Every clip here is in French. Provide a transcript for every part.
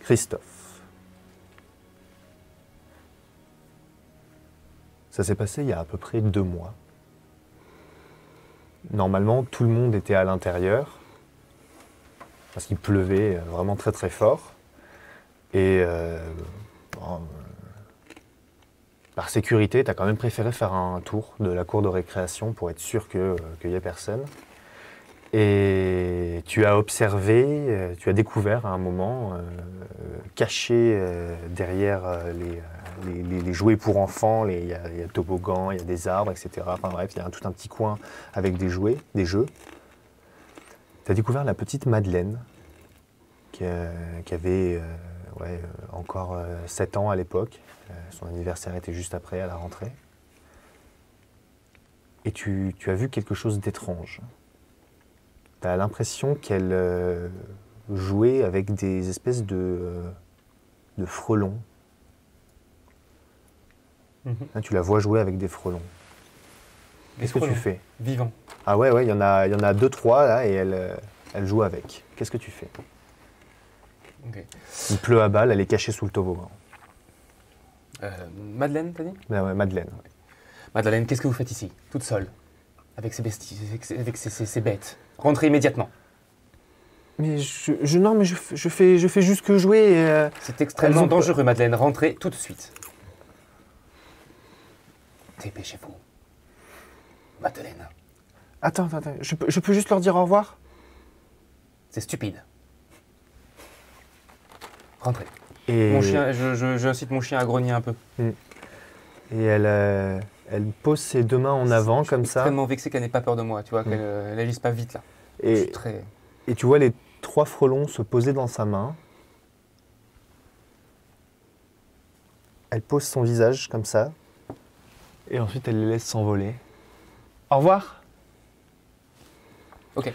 Christophe. Ça s'est passé il y a à peu près 2 mois. Normalement, tout le monde était à l'intérieur, parce qu'il pleuvait vraiment très très fort. Et par sécurité, tu as quand même préféré faire un tour de la cour de récréation pour être sûr qu'il n'y ait personne. Et tu as observé, tu as découvert à un moment, caché derrière les jouets pour enfants, il y a toboggan, il y a des arbres, etc. Enfin bref, il y a tout un petit coin avec des jouets, des jeux. Tu as découvert la petite Madeleine, qui avait encore 7 ans à l'époque. Son anniversaire était juste après, à la rentrée. Et tu as vu quelque chose d'étrange. Tu as l'impression qu'elle jouait avec des espèces de frelons. Là, tu la vois jouer avec des frelons. Qu'est-ce que tu fais? Vivant. Ah ouais, il y en a 2-3 là, et elle joue avec. Qu'est-ce que tu fais? Okay. Il pleut à balles, elle est cachée sous le toboggan. Madeleine, t'as dit? Ouais, Madeleine. Ouais. Madeleine, qu'est-ce que vous faites ici, toute seule, avec ces besties, avec ces bêtes? Rentrez immédiatement. Mais je fais juste que jouer. C'est extrêmement dangereux, Madeleine. Rentrez tout de suite. Dépêchez-vous. Madeleine. Attends, je peux juste leur dire au revoir? C'est stupide. Rentrez. Et... Mon chien, j'incite mon chien à grogner un peu. Et elle pose ses 2 mains en avant comme ça. Je suis extrêmement vexé qu'elle n'ait pas peur de moi, tu vois, qu'elle n'agisse pas vite là. Et tu vois les 3 frelons se poser dans sa main. Elle pose son visage comme ça. Et ensuite elle les laisse s'envoler. Au revoir. Ok.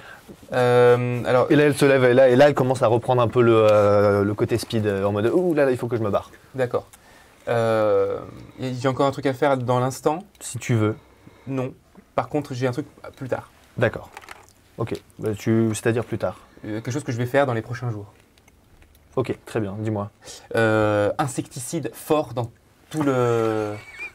Alors... Et là elle se lève et là elle commence à reprendre un peu le côté speed en mode ouh là il faut que je me barre. D'accord. J'ai encore un truc à faire dans l'instant. Si tu veux. Non. Par contre j'ai un truc plus tard. D'accord. Ok. Bah, c'est-à-dire plus tard. Quelque chose que je vais faire dans les prochains jours. Ok, très bien, dis-moi. Insecticide fort dans tout le...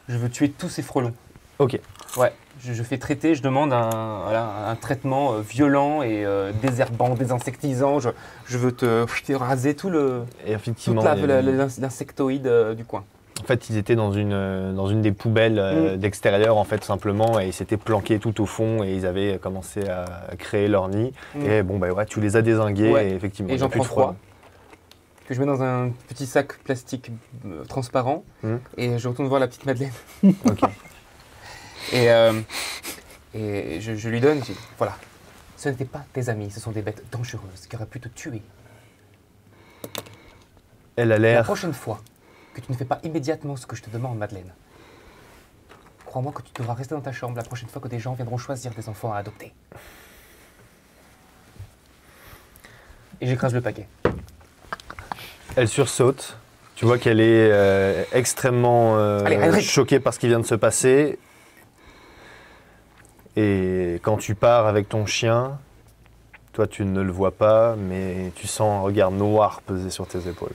Je veux tuer tous ces frelons. Ok. Ouais, je fais traiter, je demande un traitement violent et désherbant, désinsectisant. Je veux te raser tout le... Et effectivement, toute l'insectoïde du coin. En fait, ils étaient dans une des poubelles d'extérieur, en fait, simplement, et ils s'étaient planqués tout au fond, et ils avaient commencé à créer leur nid. Et bon, bah ouais, tu les as dézingués, ouais. Et effectivement. Et j'en prends 3, que je mets dans un petit sac plastique transparent, et je retourne voir la petite Madeleine. Ok. Et je lui donne, je dis, voilà, ce n'étaient pas tes amis, ce sont des bêtes dangereuses qui auraient pu te tuer. Elle a l'air... La prochaine fois que tu ne fais pas immédiatement ce que je te demande, Madeleine, crois-moi que tu devras rester dans ta chambre la prochaine fois que des gens viendront choisir des enfants à adopter. Et j'écrase le paquet. Elle sursaute. Tu vois qu'elle est extrêmement choquée par ce qui vient de se passer. Et quand tu pars avec ton chien, toi tu ne le vois pas, mais tu sens un regard noir peser sur tes épaules.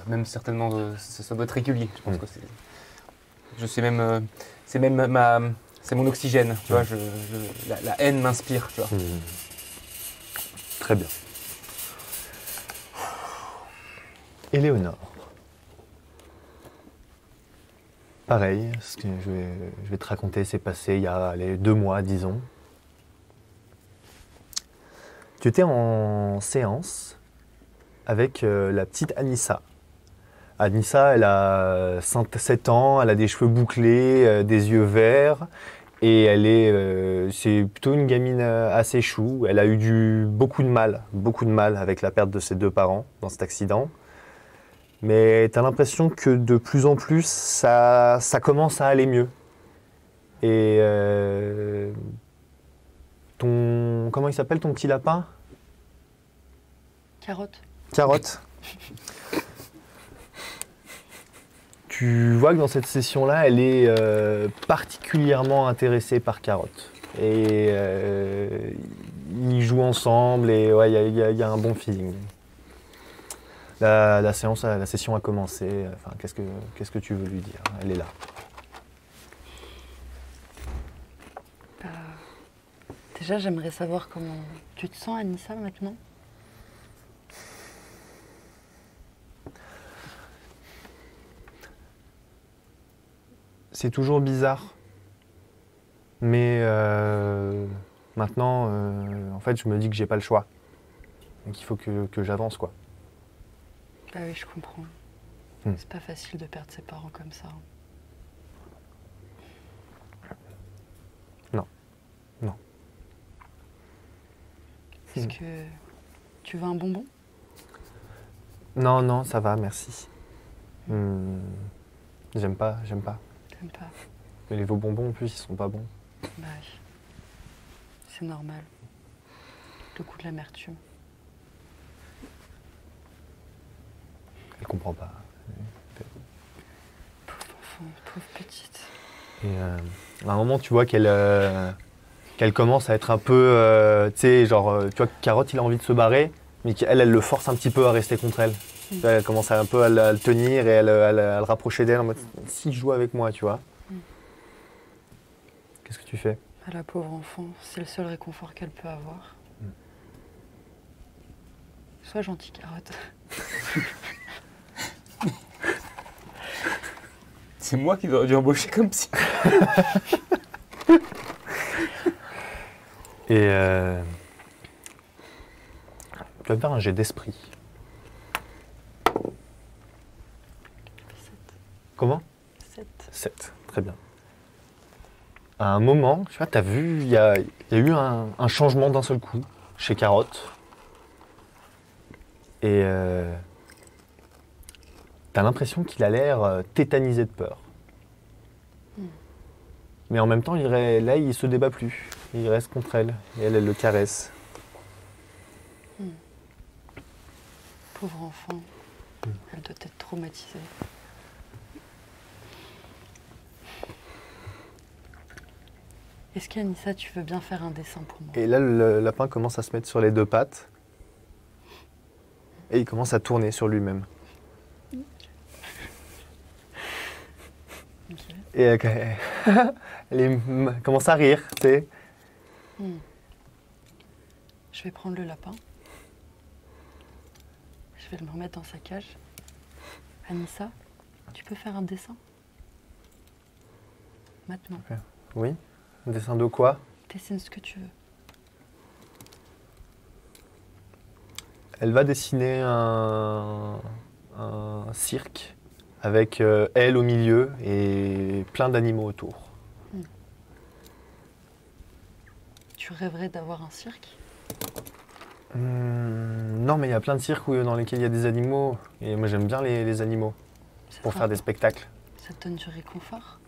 Même certainement, ça doit être régulier. Je pense que c'est... Je sais même... c'est même c'est mon oxygène, tu vois. La haine m'inspire, tu vois. Très bien. Éléonore. Pareil, ce que je vais te raconter, c'est passé il y a 2 mois, disons. Tu étais en séance avec la petite Anissa. Anissa, elle a 7 ans, elle a des cheveux bouclés, des yeux verts, et c'est plutôt une gamine assez chou. Elle a eu beaucoup de mal avec la perte de ses 2 parents dans cet accident. Mais tu as l'impression que de plus en plus, ça commence à aller mieux. Et comment il s'appelle ton petit lapin? Carotte. Carotte. Tu vois que dans cette session-là, elle est particulièrement intéressée par Carotte. Et ils jouent ensemble et ouais, il y a un bon feeling. La séance, la session a commencé. Enfin, qu'est-ce que tu veux lui dire? Elle est là. Déjà, j'aimerais savoir comment tu te sens, Anissa, maintenant. C'est toujours bizarre. Mais maintenant, en fait, je me dis que j'ai pas le choix. Donc il faut que j'avance, quoi. Bah oui, je comprends. C'est pas facile de perdre ses parents comme ça. Non. Non. Est-ce que tu veux un bonbon? Non, non, ça va, merci. J'aime pas. T'aimes pas? Mais les vos bonbons, en plus, ils sont pas bons. Bah oui. C'est normal. Le goût de l'amertume. Elle comprend pas. Pauvre enfant, pauvre petite. Et à un moment, tu vois qu'elle commence à être un peu, tu sais, genre, tu vois que Carotte, il a envie de se barrer, mais qu'elle, elle le force un petit peu à rester contre elle. Tu vois, elle commence un peu à le tenir et à le rapprocher d'elle en mode, si je joue avec moi, tu vois. Qu'est-ce que tu fais? Ah, la pauvre enfant, c'est le seul réconfort qu'elle peut avoir. Sois gentille, Carotte. C'est moi qui aurais dû embaucher comme psy. Et tu vas faire un jet d'esprit. 7. Comment? 7. 7, très bien. À un moment, tu vois, t'as vu, il y a eu un changement d'un seul coup chez Carotte. Et t'as l'impression qu'il a l'air tétanisé de peur. Mais en même temps, là, il se débat plus. Il reste contre elle. Et elle le caresse. Pauvre enfant. Elle doit être traumatisée. Est-ce qu'Anissa, tu veux bien faire un dessin pour moi? Et là, le lapin commence à se mettre sur les deux pattes. Et il commence à tourner sur lui-même. Ok. Et elle commence à rire, tu sais. Je vais prendre le lapin. Je vais le remettre dans sa cage. Anissa, tu peux faire un dessin? Maintenant. Oui. Un dessin de quoi? Dessine ce que tu veux. Elle va dessiner un cirque avec elle au milieu et plein d'animaux autour. Tu rêverais d'avoir un cirque? Non, mais il y a plein de cirques dans lesquels il y a des animaux. Et moi, j'aime bien les animaux pour faire des spectacles. Ça te donne du réconfort?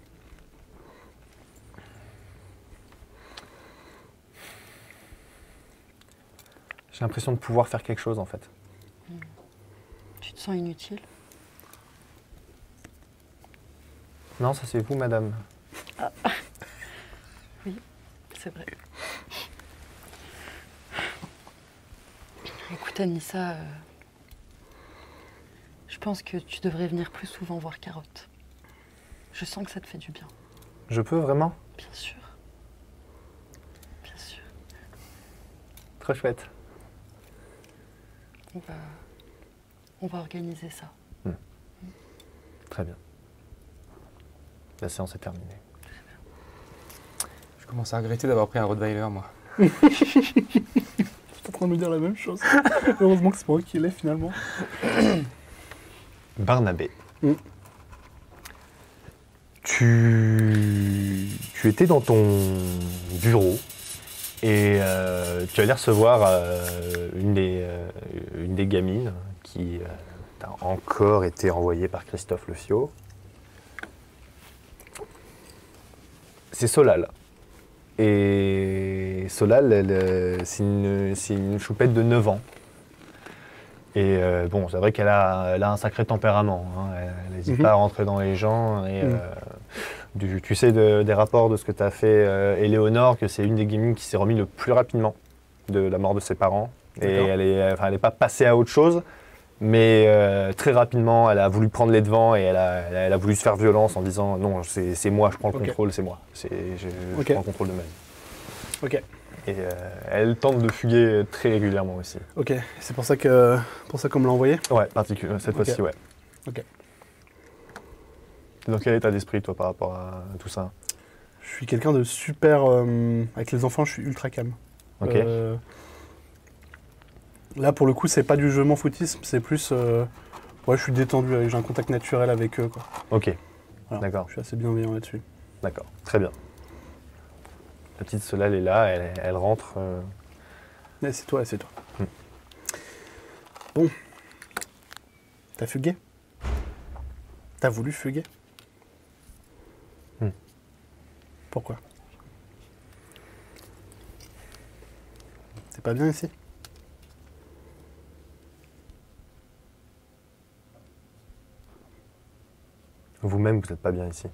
J'ai l'impression de pouvoir faire quelque chose, en fait. Tu te sens inutile? Non, ça c'est vous, madame. Oui, c'est vrai. Écoute, Anissa, je pense que tu devrais venir plus souvent voir Carotte. Je sens que ça te fait du bien. Je peux vraiment? Bien sûr. Bien sûr. Trop chouette. On va organiser ça. Très bien. La séance est terminée. Je commence à regretter d'avoir pris un Rottweiler, moi. Je suis en train de me dire la même chose. Heureusement que c'est pas moi qui l'ai finalement. Barnabé. Tu étais dans ton bureau et tu allais recevoir une des gamines qui t'a encore été envoyée par Christophe Le Fiot. C'est Solal. Et Solal, c'est une choupette de 9 ans. Et bon, c'est vrai qu'elle a un sacré tempérament. Hein. Elle n'hésite pas à rentrer dans les gens. Et, tu sais des rapports de ce que tu as fait, Éléonore, que c'est une des gamines qui s'est remise le plus rapidement de la mort de ses parents. Et elle est pas passée à autre chose. Mais très rapidement, elle a voulu prendre les devants et elle a voulu se faire violence en disant non, c'est moi, je prends le Ok. contrôle, c'est moi. Je Ok. prends le contrôle de ma vie. Ok. Et elle tente de fuguer très régulièrement aussi. Ok. C'est pour ça qu'on me l'a envoyé. Ouais, cette Ok. fois-ci, ouais. Ok. T'es dans quel état d'esprit, toi, par rapport à tout ça? Je suis quelqu'un de super. Avec les enfants, je suis ultra calme. Ok. Là, pour le coup, c'est pas du je m'en foutisme, c'est plus. Ouais, je suis détendu, j'ai un contact naturel avec eux, quoi. Ok, Voilà. d'accord, Je suis assez bienveillant là-dessus. d'accord, très bien. La petite Solal est là, elle rentre. Mais c'est toi, c'est toi. Hmm. Bon. T'as fugué? T'as voulu fuguer? Hmm. Pourquoi? C'est pas bien ici? Vous-même, vous n'êtes pas bien ici.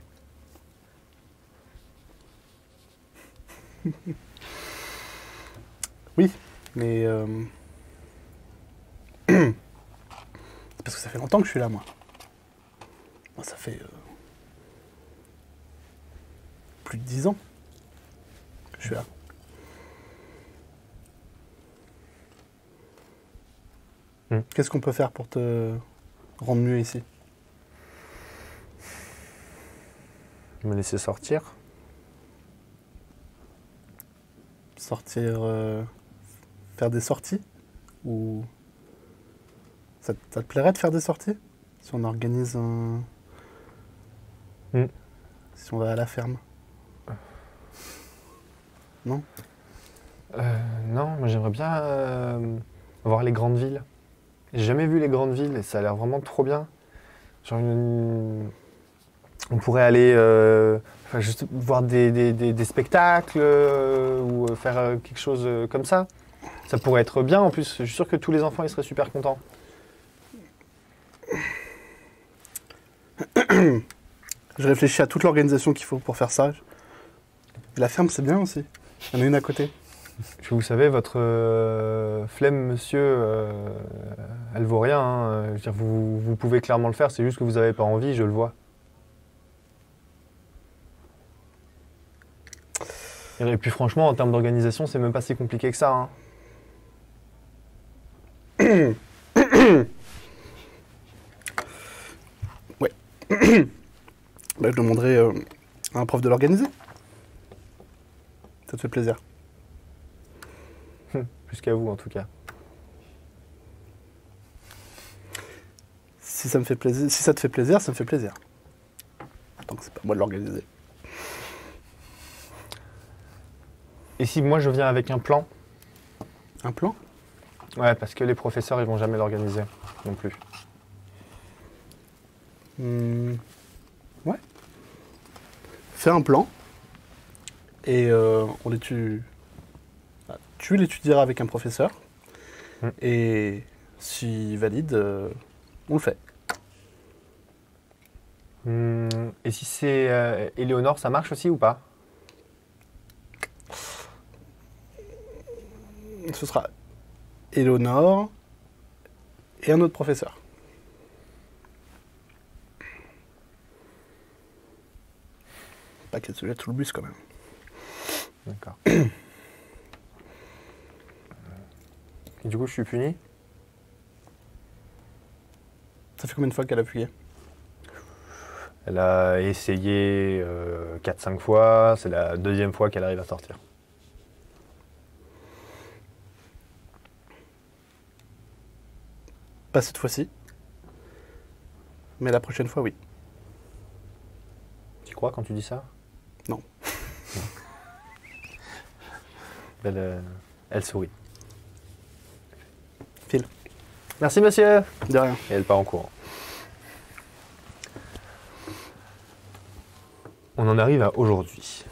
Oui, mais c'est parce que ça fait longtemps que je suis là, moi. Moi, ça fait plus de 10 ans que je suis là. Qu'est-ce qu'on peut faire pour te rendre mieux ici? Me laisser sortir. Sortir, faire des sorties? Ou ça te plairait de faire des sorties? Si on organise un... Si on va à la ferme? Non? Non, moi j'aimerais bien voir les grandes villes. J'ai jamais vu les grandes villes et ça a l'air vraiment trop bien. Genre on pourrait aller juste voir des spectacles ou faire quelque chose comme ça. Ça pourrait être bien en plus. Je suis sûr que tous les enfants ils seraient super contents. Je réfléchis à toute l'organisation qu'il faut pour faire ça. Et la ferme, c'est bien aussi. Il y en a une à côté. Vous savez, votre flemme, monsieur, elle vaut rien. Hein. Je veux dire, vous pouvez clairement le faire, c'est juste que vous n'avez pas envie, je le vois. Et puis franchement, en termes d'organisation, c'est même pas si compliqué que ça. Hein. Ouais. Bah, je demanderai à un prof de l'organiser. Ça te fait plaisir. Plus qu'à vous, en tout cas. Si ça me fait plaisir, si ça te fait plaisir, ça me fait plaisir. Donc c'est pas moi de l'organiser. Et si moi je viens avec un plan? Un plan? Ouais, parce que les professeurs, ils vont jamais l'organiser non plus. Ouais. Fais un plan. Et on l'étudie. Tu l'étudieras avec un professeur. Et s'il valide, on le fait. Et si c'est Éléonore, ça marche aussi ou pas? Ce sera Éléonore et un autre professeur. Pas qu'elle se jette sous le bus quand même. D'accord. Et du coup, je suis puni? Ça fait combien de fois qu'elle a fuyé? Elle a essayé 4-5 fois, c'est la deuxième fois qu'elle arrive à sortir. Pas cette fois-ci. Mais la prochaine fois, oui. Tu crois quand tu dis ça? Non. Elle sourit. File. Merci monsieur. De rien. Et elle part en courant. On en arrive à aujourd'hui.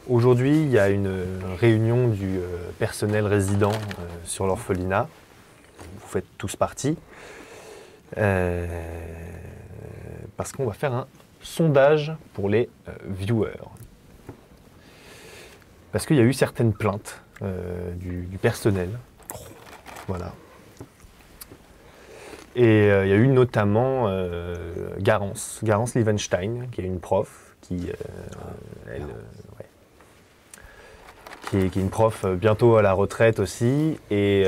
Aujourd'hui, il y a une réunion du personnel résident sur l'orphelinat. Vous faites tous partie. Parce qu'on va faire un sondage pour les viewers. Parce qu'il y a eu certaines plaintes du personnel. Voilà. Et il y a eu notamment Garance Lievenstein, qui est une prof, qui est une prof bientôt à la retraite aussi. Et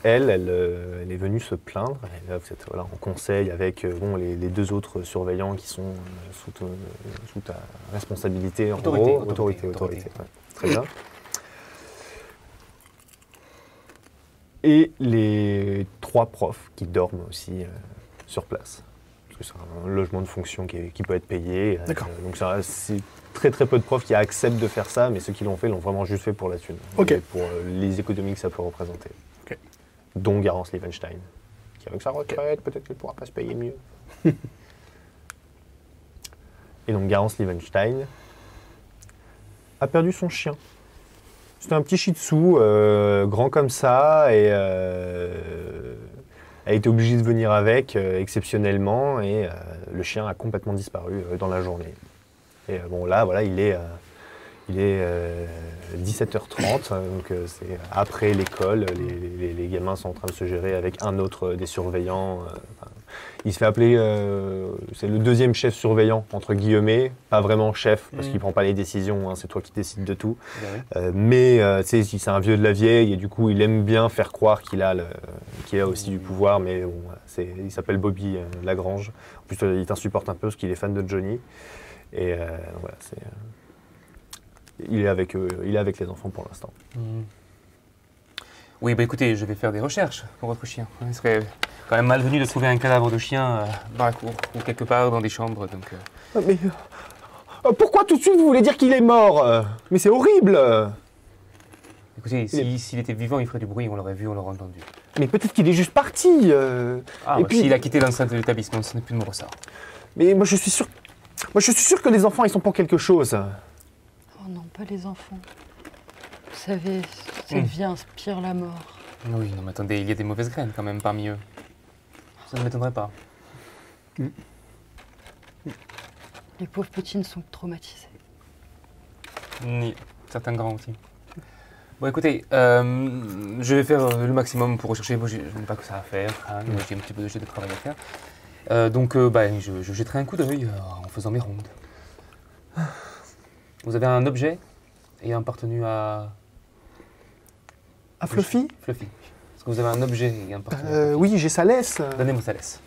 elle est venue se plaindre. Et là, vous êtes en conseil avec les 2 autres surveillants qui sont sous ta responsabilité. En gros. Autorité. Ouais. Très bien. Et les 3 profs qui dorment aussi sur place. Parce que c'est un logement de fonction qui peut être payé. D'accord. Donc c'est très très peu de profs qui acceptent de faire ça, mais ceux qui l'ont fait l'ont vraiment juste fait pour la thune. Ok. Et pour les économies que ça peut représenter. Ok. Dont Garance Lievenstein. Qui avec sa retraite, peut-être qu'elle pourra pas se payer mieux. Et donc Garance Lievenstein a perdu son chien. C'était un petit shih tzu, grand comme ça, et a été obligée de venir avec exceptionnellement, et le chien a complètement disparu dans la journée. Et là, voilà, il est 17h30, donc c'est après l'école, les gamins sont en train de se gérer avec un autre des surveillants. Il se fait appeler, c'est le 2e chef surveillant, entre guillemets, pas vraiment chef, parce qu'il prend pas les décisions, hein, c'est toi qui décides de tout. Mais tu sais, c'est un vieux de la vieille, et du coup, il aime bien faire croire qu'il a aussi du pouvoir, mais bon, il s'appelle Bobby Lagrange. En plus, il t'insupporte un peu parce qu'il est fan de Johnny. Et voilà, il est avec les enfants pour l'instant. Oui, bah écoutez, je vais faire des recherches pour votre chien. Il serait quand même malvenu de trouver un cadavre de chien dans la cour ou quelque part dans des chambres. Donc, Mais pourquoi tout de suite vous voulez dire qu'il est mort? Mais c'est horrible! écoutez, s'il était vivant, il ferait du bruit, on l'aurait vu, on l'aurait entendu. Mais peut-être qu'il est juste parti. Ah, Et bah, puis- s'il a quitté l'enceinte de l'établissement, ce n'est plus de mon ressort. Mais moi je suis sûr que les enfants ils sont pour quelque chose. Oh non, pas les enfants. Vous savez, cette vie inspire la mort. Oui, non mais attendez, il y a des mauvaises graines quand même parmi eux. Ça ne m'étonnerait pas. Les pauvres petits ne sont que traumatisés. Ni certains grands aussi. Bon écoutez, je vais faire le maximum pour rechercher. Moi, je n'ai pas que ça à faire, hein, j'ai un petit peu de travail à faire. Donc je jetterai un coup d'œil en faisant mes rondes. Vous avez un objet ayant appartenu à À Fluffy? Fluffy. Est-ce que vous avez un objet ayant appartenu à Fluffy? Oui, j'ai sa laisse. Donnez-moi sa laisse.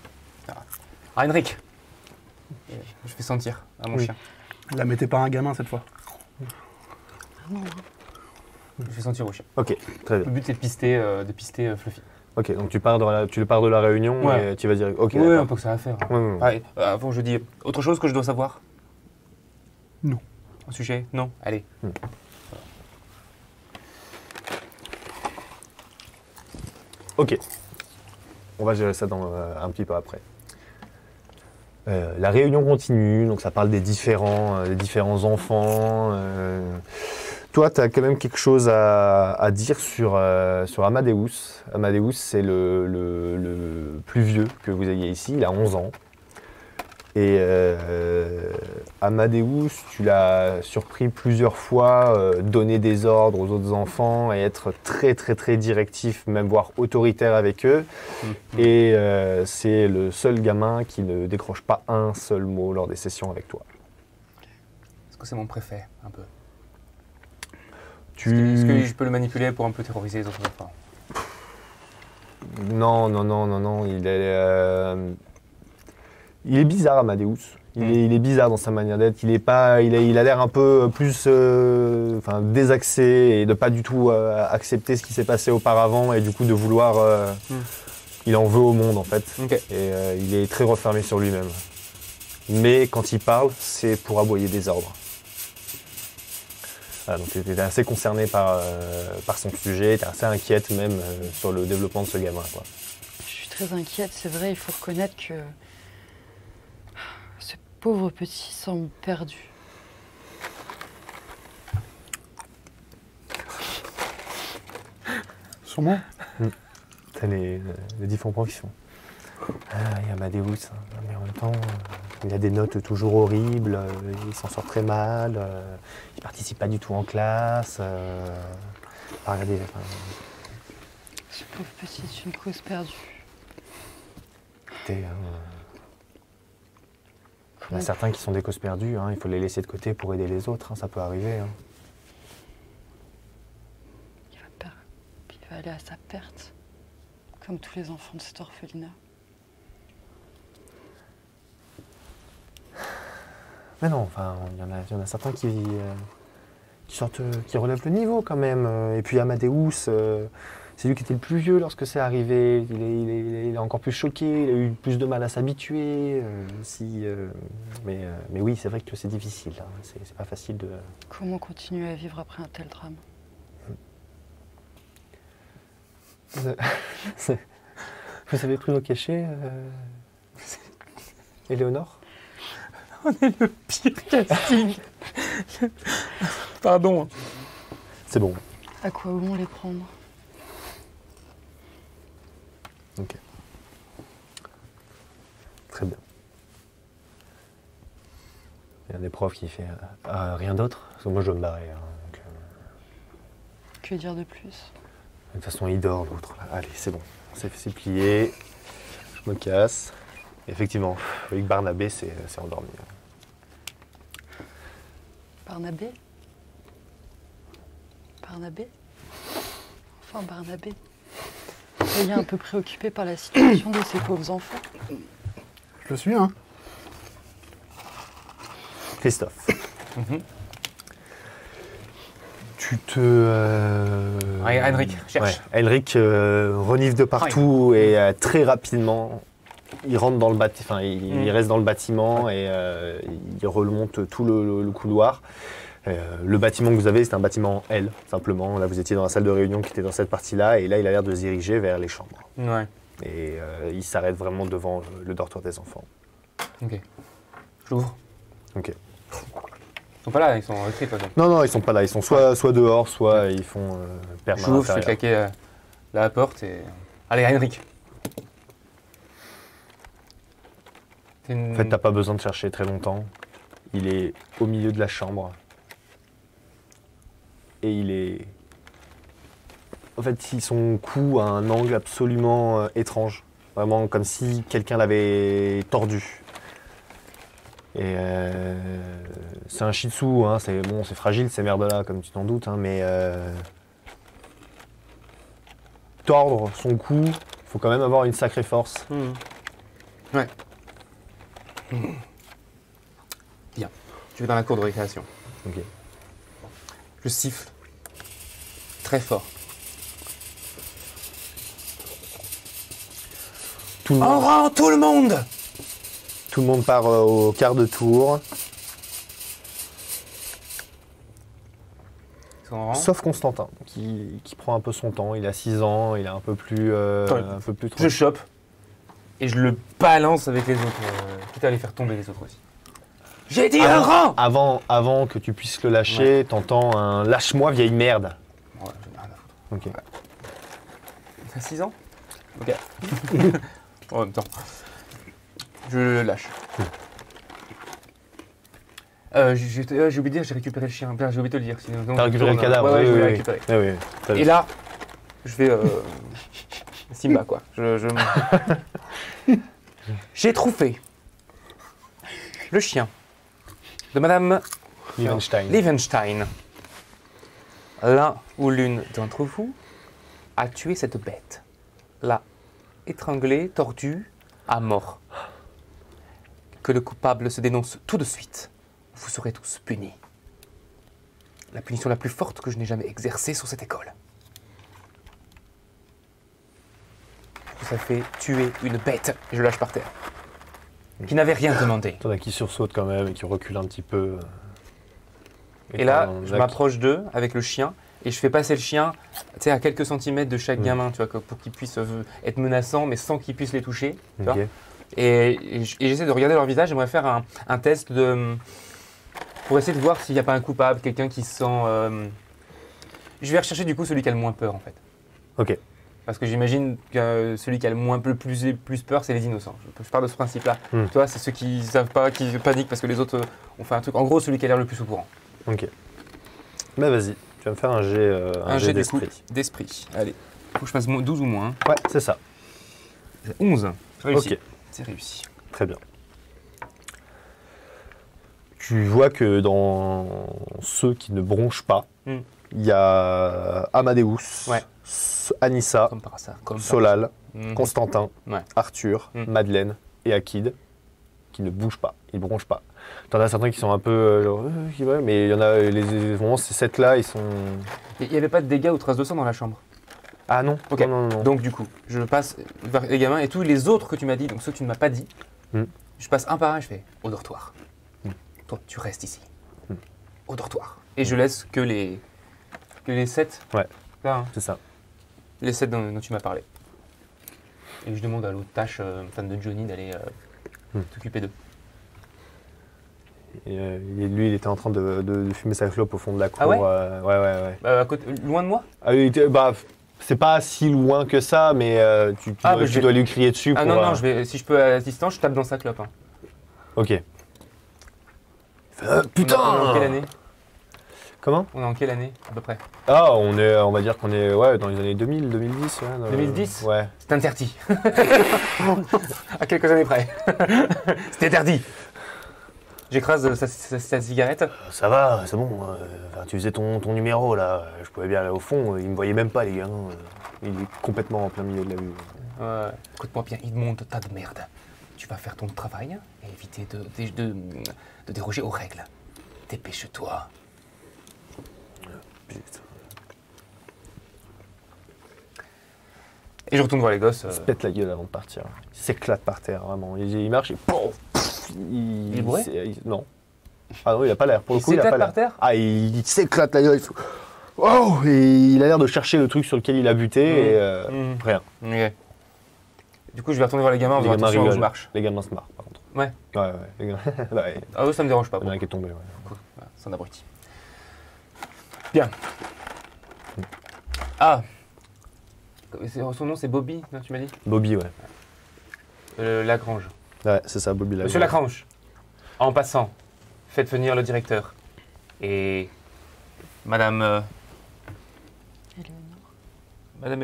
Ah, Henrik, je fais sentir à mon Oui. chien. La mettez pas un gamin cette fois. Ah non, Je fais sentir au chien. Ok, très Le bien. but c'est de pister Fluffy. Ok, donc tu pars de la réunion Ouais. et tu vas dire. Ok, Oui, un d'accord. peu que ça à faire. Ouais, ouais, ouais. Allez, avant je dis autre chose que je dois savoir. Non. Au sujet? Non. Allez. Ok. On va gérer ça un petit peu après. La réunion continue, donc ça parle des différents enfants. Toi, tu as quand même quelque chose à dire sur Amadeus. Amadeus, c'est le plus vieux que vous ayez ici, il a 11 ans. Et Amadeus, tu l'as surpris plusieurs fois, donner des ordres aux autres enfants et être très très très directif, même voire autoritaire avec eux. Et c'est le seul gamin qui ne décroche pas un seul mot lors des sessions avec toi. Est-ce que c'est mon préfet, un peu? Tu... Est-ce que je peux le manipuler pour un peu terroriser les autres enfants? Non, il est bizarre, Amadeus. Il est bizarre dans sa manière d'être. Il a l'air un peu plus désaxé et de pas du tout accepter ce qui s'est passé auparavant et du coup de vouloir... Il en veut au monde en fait. Ok. Et il est très refermé sur lui-même. Mais quand il parle, c'est pour aboyer des ordres. Voilà, donc tu étais assez concerné par son sujet, tu es assez inquiète même sur le développement de ce gamin, quoi. je suis très inquiète, c'est vrai, il faut reconnaître que ce pauvre petit semble perdu. Sûrement. T'as les différents qui font. Ah, il y a Amadeus, hein, mais en même temps, il a des notes toujours horribles, il s'en sort très mal, il participe pas du tout en classe. Regardez, Ce pauvre petit est une cause perdue. écoutez, il y en a certains qui sont des causes perdues, hein, il faut les laisser de côté pour aider les autres, hein, ça peut arriver. Hein. Il va aller à sa perte, comme tous les enfants de cet orphelinat. Mais non, enfin, il y en a certains qui relèvent le niveau quand même. Et puis Amadeus, c'est lui qui était le plus vieux lorsque c'est arrivé. Il est encore plus choqué, il a eu plus de mal à s'habituer. Mais oui, c'est vrai que c'est difficile. Hein. C'est pas facile de... Comment continuer à vivre après un tel drame? Vous avez pris vos cachets, Éléonore? On est le pire casting. Pardon. C'est bon. À quoi bon les prendre? Ok. Très bien. Il y a des profs qui fait rien d'autre, parce que moi je veux me barrer. Hein, donc, Que dire de plus? de toute façon, il dort l'autre. Allez, c'est bon. C'est plié. Je me casse. Effectivement, avec Barnabé, c'est endormi. Barnabé? Barnabé? Enfin, Barnabé. Soyez un peu préoccupé par la situation de ces pauvres enfants. Je le suis, hein. Christophe. Tu te... Ouais, Heinrich, cherche. Ouais, Heinrich renifle de partout et très rapidement, il rentre dans le bâtiment, enfin, il reste dans le bâtiment et il remonte tout le couloir. Le bâtiment que vous avez, c'est un bâtiment L, simplement. Là, vous étiez dans la salle de réunion qui était dans cette partie-là, et là, il a l'air de se diriger vers les chambres. Ouais. Et il s'arrête vraiment devant le dortoir des enfants. Ok. J'ouvre. Ok. Ils sont pas là, ils sont en retrait, de toute façon. Non, ils sont pas là. Ils sont soit dehors, soit ils font permanent. J'ouvre, je fais claquer la porte et... Allez, Heinrich. En fait, t'as pas besoin de chercher très longtemps. Il est au milieu de la chambre. Et il est... En fait, son cou a un angle absolument étrange. Vraiment comme si quelqu'un l'avait tordu. Et c'est un shih tzu, hein, c'est fragile ces merdes-là, comme tu t'en doutes, hein, mais tordre son cou, il faut quand même avoir une sacrée force. Ouais. Bien. Je vais dans la cour de récréation. Ok. Je siffle. Très fort. Tout le En monde, rang, tout le monde! tout le monde part au quart de tour, Ils sont en rang. sauf Constantin, qui prend un peu son temps. Il a 6 ans, il est un peu plus Je tranquille. chope et je le balance avec les autres. Quitte à les faire tomber les autres aussi. J'ai dit un rang! Avant que tu puisses le lâcher, t'entends un « lâche-moi, vieille merde Ouais, j'en ai rien à foutre. ». Ok. T'as 6 ans? Ok. En même temps. Je le lâche. J'ai oublié de dire, j'ai récupéré le chien. Bien, j'ai oublié de te le dire. Sinon, T'as récupéré le cadavre? Ouais, je voulais oui. récupérer. Ah oui, très bien. Et là, je vais... Simba, quoi. J'ai trouvé le chien de Madame Liebenstein. Liebenstein. L'un ou l'une d'entre vous a tué cette bête. L'a étranglée, tordue, à mort. Que le coupable se dénonce tout de suite. Vous serez tous punis. La punition la plus forte que je n'ai jamais exercée sur cette école. Ça fait tuer une bête. Et je le lâche par terre. Qui n'avait rien demandé. T'en as qui sursaute quand même et qui recule un petit peu. Et là, je m'approche d'eux avec le chien et je fais passer le chien, tu sais, à quelques centimètres de chaque gamin, tu vois, pour qu'il puisse être menaçant, mais sans qu'il puisse les toucher. Tu vois. Et j'essaie de regarder leur visage. J'aimerais faire un test pour essayer de voir s'il n'y a pas un coupable, quelqu'un qui se sent. Je vais rechercher du coup celui qui a le moins peur en fait. Ok. Parce que j'imagine que celui qui a le plus peur, c'est les innocents. Je pars de ce principe-là. Tu vois, c'est ceux qui ne savent pas, qui paniquent parce que les autres ont fait un truc. En gros, celui qui a l'air le plus au courant. Ok. Bah vas-y, tu vas me faire un jet du coup d'esprit. D'esprit. Allez, faut que je fasse 12 ou moins. Ouais, c'est ça. 11. Réussi. Ok. C'est réussi. Très bien. Tu vois que dans ceux qui ne bronchent pas, Hmm. il y a Amadeus, Ouais. Anissa, Comme par hasard. Comme par Solal, hasard. Mhm. Constantin, Ouais. Arthur, Hmm. Madeleine et Akid, qui ne bougent pas, ils ne bronchent pas. T'en as certains qui sont un peu... qui veulent, mais il y en a, vraiment, ces 7-là, ils sont... Il n'y avait pas de dégâts ou traces de sang dans la chambre. Ah non, Ok. non, non, non. Donc du coup, je passe vers les gamins et tous les autres que tu m'as dit, donc ceux que tu ne m'as pas dit, Hmm. je passe un par un et je fais au dortoir. Hmm. Toi, tu restes ici. Hmm. Au dortoir. Et je laisse que les 7. Ouais. Là, hein, C'est ça. les 7 dont tu m'as parlé. Et je demande à l'autre tâche, fan de Johnny, d'aller s'occuper d'eux. Et, lui, il était en train de fumer sa clope au fond de la cour. Ah ouais ouais. À côté, loin de moi. Ah, c'est pas si loin que ça, mais tu dois lui crier dessus Ah pour... non, si je peux à distance, je tape dans sa clope. Hein. Ok. On est en quelle année? Comment? On est en quelle année, à peu près? Ah, on va dire qu'on est dans les années 2000, 2010. Ouais, 2010? Ouais. C'est interdit. À quelques années près. C'est interdit. J'écrase sa cigarette. Ça va, c'est bon. Tu faisais ton numéro, là. Je pouvais bien aller au fond. Ils me voyaient même pas, les gars. Il est complètement en plein milieu de la vue. Écoute-moi bien, il monte tas de merde. Tu vas faire ton travail et éviter de déroger aux règles. Dépêche-toi. Putain. Et je retourne voir les gosses. Il se pète la gueule avant de partir. Il s'éclate par terre, vraiment. Il marche et pouf, Il est bourré? Non. Ah non, il a pas l'air. Pour le Il coup, il a s'éclate pas l'air. par terre? Ah, il s'éclate la gueule. Oh, et il a l'air de chercher le truc sur lequel il a buté et rien. Ok. Du coup, je vais retourner voir les gamins en Les faisant gamins attention où je rigolent. marche. Les gamins se marrent, par contre. Ouais. Ouais. Les gamins... ouais. Ah oui, ça me dérange pas. Il y en a un qui est tombé, ouais. Cool. Voilà, c'est un abruti. Bien. Ah. Son nom, c'est Bobby, non, tu m'as dit? Bobby, ouais. Lagrange. Ouais, c'est ça, Bobby Lagrange. Monsieur Lagrange, en passant, faites venir le directeur. Et Madame... Éléonore. Madame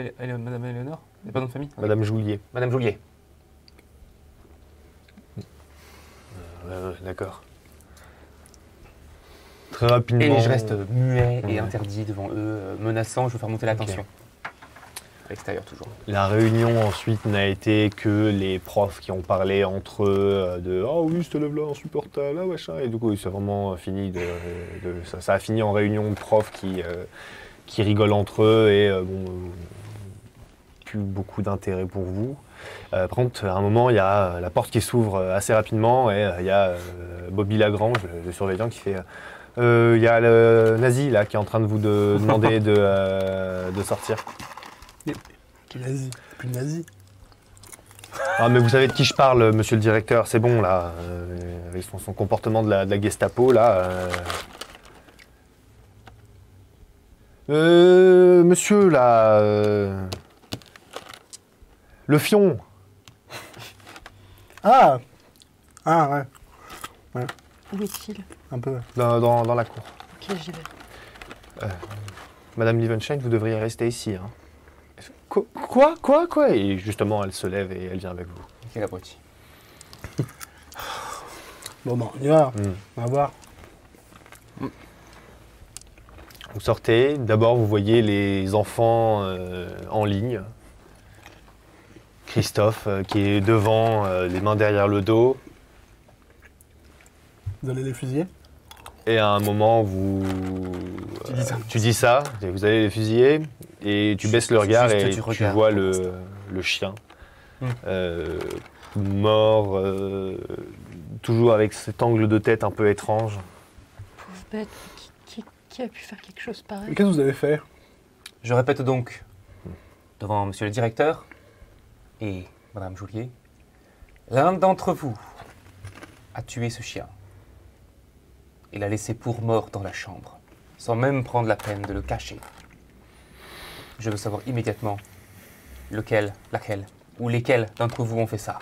Éléonore? C'est pas nom de famille? Madame Joulier. Madame Joulier. Ouais, d'accord. Très rapidement. Et je reste muet et Ouais. interdit devant eux, menaçant, je veux faire monter la tension. À l'extérieur toujours. La réunion ensuite n'a été que les profs qui ont parlé entre eux de ah oui, ce élève-là insupportable, ah machin. Et du coup, c'est vraiment fini ça a fini en réunion de profs qui rigolent entre eux et plus beaucoup d'intérêt pour vous. Par contre, à un moment, il y a la porte qui s'ouvre assez rapidement et il y a Bobby Lagrange, le surveillant, qui fait il y a le nazi là qui est en train de vous demander de sortir. Nazi. Plus nazi. Ah, mais vous savez de qui je parle, monsieur le directeur, c'est bon là. Avec son comportement de la Gestapo là. Monsieur là. Le fion. Ah ouais. Où est-il? Un peu. Dans la cour. Ok, j'y vais. Madame Liebenstein, vous devriez rester ici. Hein. Quoi? Et justement, elle se lève et elle vient avec vous. Quel abruti. Bon, on y va. On va voir. Vous sortez. D'abord, vous voyez les enfants en ligne. Christophe qui est devant, les mains derrière le dos. Vous allez les fusiller? Et à un moment, tu dis ça, vous allez les fusiller, et tu baisses le regard juste et du tu regard, vois pour le chien mort, toujours avec cet angle de tête un peu étrange. Pauvre bête, qui a pu faire quelque chose pareil? Qu'est-ce que vous avez fait? Je répète donc, devant monsieur le directeur et madame Joulier, l'un d'entre vous a tué ce chien. Il l'a laissé pour mort dans la chambre, sans même prendre la peine de le cacher. Je veux savoir immédiatement laquelle ou lesquels d'entre vous ont fait ça.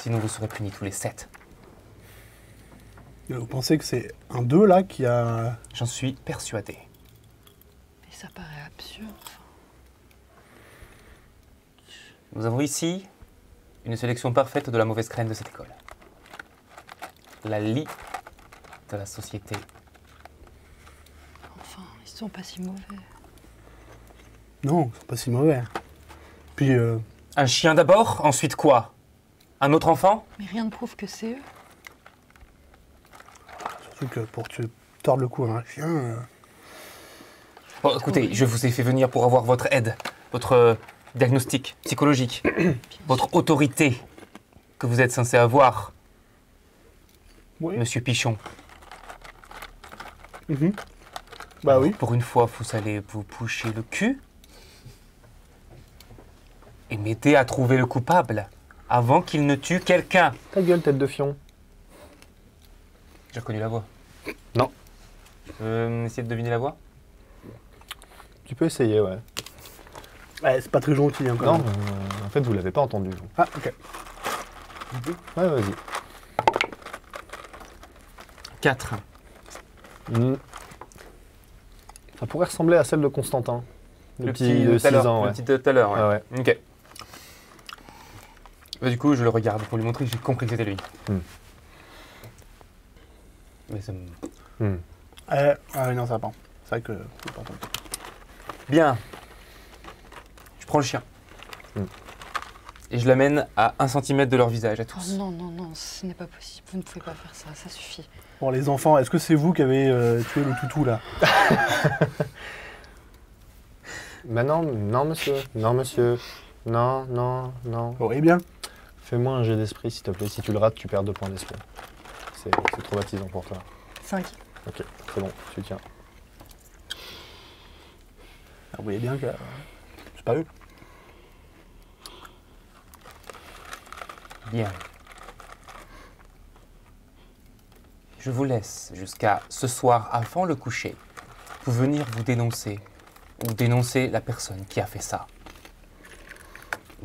Sinon vous serez punis tous les 7. Vous pensez que c'est un d'eux là qui a... J'en suis persuadé. Mais ça paraît absurde. Nous avons ici Une sélection parfaite de la mauvaise graine de cette école. La lie de la société. Enfin, ils sont pas si mauvais. Non, c'est pas si mauvais. Puis, Un chien d'abord, ensuite quoi? Un autre enfant? Mais rien ne prouve que c'est eux. surtout que pour que tu tordes le cou à un chien... Bon, écoutez, je vous ai fait venir pour avoir votre aide, votre diagnostic psychologique, votre autorité que vous êtes censé avoir, Oui. Monsieur Pichon. Mhm. Bah oui. Pour une fois, vous allez vous boucher le cul et m'aider à trouver le coupable avant qu'il ne tue quelqu'un. Ta gueule, tête de fion. J'ai reconnu la voix. Non. Essayer de deviner la voix? Tu peux essayer, ouais. Ouais, c'est pas très gentil, hein, quand Non, même. en fait, vous l'avez pas entendu. Ah, ok. Ouais, vas-y. 4. Ça pourrait ressembler à celle de Constantin. Le petit petit de de 6 tout à l'heure. ans, ouais. Le petit de tout à l'heure, ouais. Ah ouais. Ok. Bah, du coup, je le regarde pour lui montrer que j'ai compris que c'était lui. Mais ça me... Ah oui, non, ça va pas. C'est vrai que c'est pas entendu. Bien. Je prends le chien. Et je l'amène à 1 cm de leur visage, à Oh tous. non, non, non, ce n'est pas possible. Vous ne pouvez pas faire ça, ça suffit. Bon, les enfants, est-ce que c'est vous qui avez tué le toutou, là? Bah non, non, monsieur. Non, monsieur. Non, non, non. Oui, bien. Fais-moi un jet d'esprit, s'il te plaît. Si tu le rates, tu perds 2 points d'esprit. C'est traumatisant pour toi. 5. Ok, c'est bon, tu tiens. Ah, vous voyez bien que c'est pas eux. Bien. Je vous laisse jusqu'à ce soir avant le coucher pour venir vous dénoncer ou dénoncer la personne qui a fait ça.